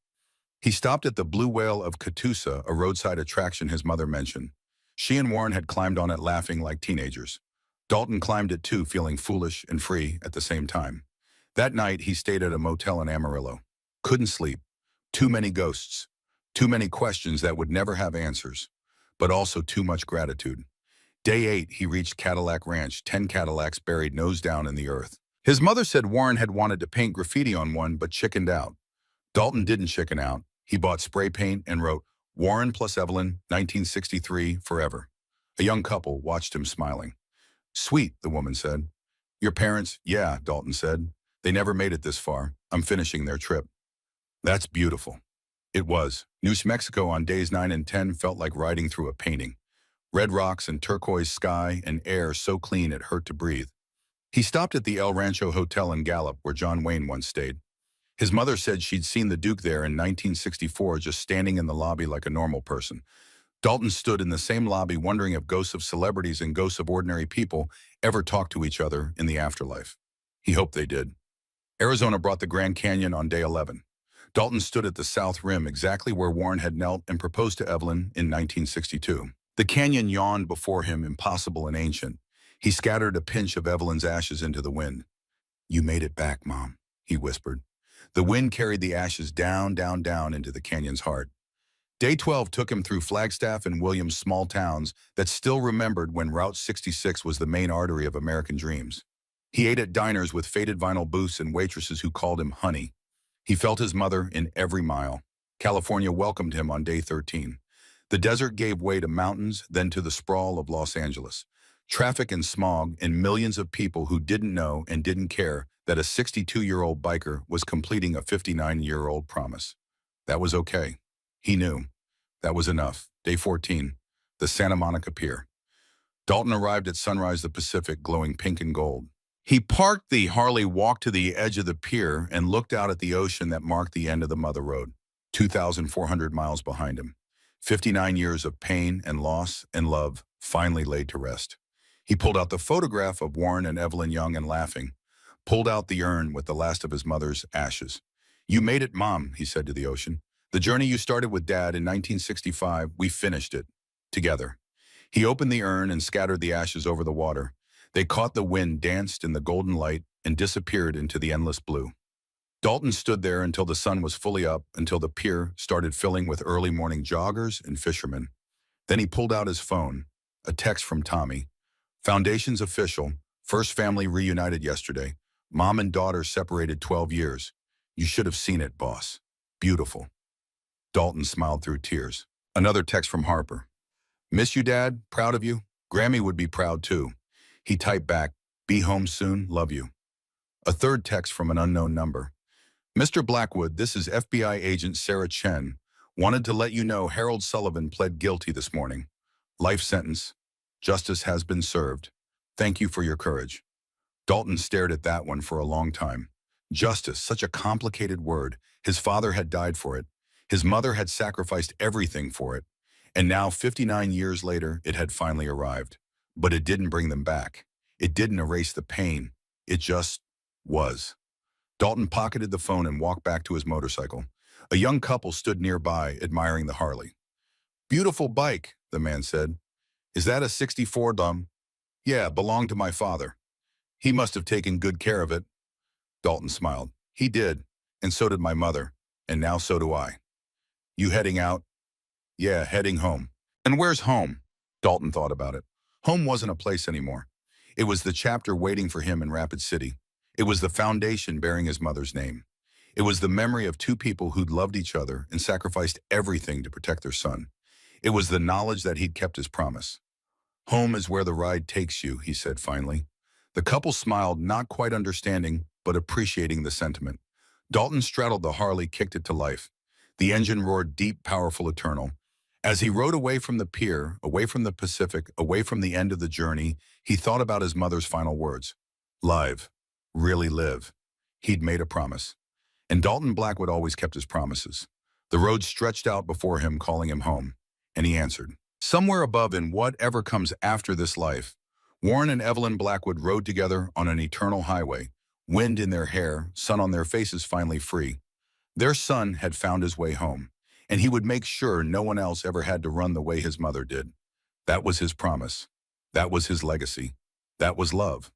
Speaker 1: He stopped at the Blue Whale of Catoosa, a roadside attraction his mother mentioned. She and Warren had climbed on it, laughing like teenagers. Dalton climbed it too, feeling foolish and free at the same time. That night, he stayed at a motel in Amarillo. Couldn't sleep. Too many ghosts. Too many questions that would never have answers. But also too much gratitude. Day 8, he reached Cadillac Ranch, 10 Cadillacs buried nose down in the earth. His mother said Warren had wanted to paint graffiti on one, but chickened out. Dalton didn't chicken out. He bought spray paint and wrote, "Warren plus Evelyn, 1963, forever." A young couple watched him smiling. "Sweet," the woman said. "Your parents?" "Yeah," Dalton said. "They never made it this far. I'm finishing their trip." That's beautiful. It was. New Mexico on days 9 and 10 felt like riding through a painting. Red rocks and turquoise sky and air so clean it hurt to breathe. He stopped at the El Rancho Hotel in Gallup, where John Wayne once stayed. His mother said she'd seen the Duke there in 1964, just standing in the lobby like a normal person. Dalton stood in the same lobby, wondering if ghosts of celebrities and ghosts of ordinary people ever talked to each other in the afterlife. He hoped they did. Arizona brought the Grand Canyon on day 11. Dalton stood at the south rim, exactly where Warren had knelt and proposed to Evelyn in 1962. The canyon yawned before him, impossible and ancient. He scattered a pinch of Evelyn's ashes into the wind. "You made it back, Mom," he whispered. The wind carried the ashes down, down, down into the canyon's heart. Day 12 took him through Flagstaff and Williams, small towns that still remembered when Route 66 was the main artery of American dreams. He ate at diners with faded vinyl booths and waitresses who called him honey. He felt his mother in every mile. California welcomed him on day 13. The desert gave way to mountains, then to the sprawl of Los Angeles. Traffic and smog, and millions of people who didn't know and didn't care that a 62-year-old biker was completing a 59-year-old promise. That was okay. He knew. That was enough. Day 14, the Santa Monica Pier. Dalton arrived at sunrise, the Pacific glowing pink and gold. He parked the Harley, walked to the edge of the pier, and looked out at the ocean that marked the end of the Mother Road, 2,400 miles behind him. 59 years of pain and loss and love finally laid to rest. He pulled out the photograph of Warren and Evelyn young and laughing, pulled out the urn with the last of his mother's ashes. "You made it, Mom," he said to the ocean. "The journey you started with Dad in 1965, we finished it. Together." He opened the urn and scattered the ashes over the water. They caught the wind, danced in the golden light, and disappeared into the endless blue. Dalton stood there until the sun was fully up, until the pier started filling with early morning joggers and fishermen. Then he pulled out his phone, a text from Tommy. "Foundation's official. First family reunited yesterday. Mom and daughter separated 12 years. You should have seen it, boss. Beautiful." Dalton smiled through tears. Another text from Harper. "Miss you, Dad. Proud of you. Grammy would be proud too." He typed back, "Be home soon, love you." A third text from an unknown number. "Mr. Blackwood, this is FBI agent Sarah Chen. Wanted to let you know Harold Sullivan pled guilty this morning. Life sentence. Justice has been served. Thank you for your courage." Dalton stared at that one for a long time. Justice, such a complicated word. His father had died for it. His mother had sacrificed everything for it. And now, 59 years later, it had finally arrived. But it didn't bring them back. It didn't erase the pain. It just was. Dalton pocketed the phone and walked back to his motorcycle. A young couple stood nearby, admiring the Harley. "Beautiful bike," the man said. "Is that a '64 dumb?" "Yeah, belonged to my father. He must have taken good care of it." Dalton smiled. "He did, and so did my mother, and now so do I." "You heading out?" "Yeah, heading home." "And where's home?" Dalton thought about it. Home wasn't a place anymore. It was the chapter waiting for him in Rapid City. It was the foundation bearing his mother's name. It was the memory of two people who'd loved each other and sacrificed everything to protect their son. It was the knowledge that he'd kept his promise. "Home is where the ride takes you," he said finally. The couple smiled, not quite understanding, but appreciating the sentiment. Dalton straddled the Harley, kicked it to life. The engine roared deep, powerful, eternal. As he rode away from the pier, away from the Pacific, away from the end of the journey, he thought about his mother's final words. Live. Really live. He'd made a promise. And Dalton Blackwood always kept his promises. The road stretched out before him, calling him home. And he answered. Somewhere above in whatever comes after this life, Warren and Evelyn Blackwood rode together on an eternal highway, wind in their hair, sun on their faces finally free. Their son had found his way home, and he would make sure no one else ever had to run the way his mother did. That was his promise. That was his legacy. That was love.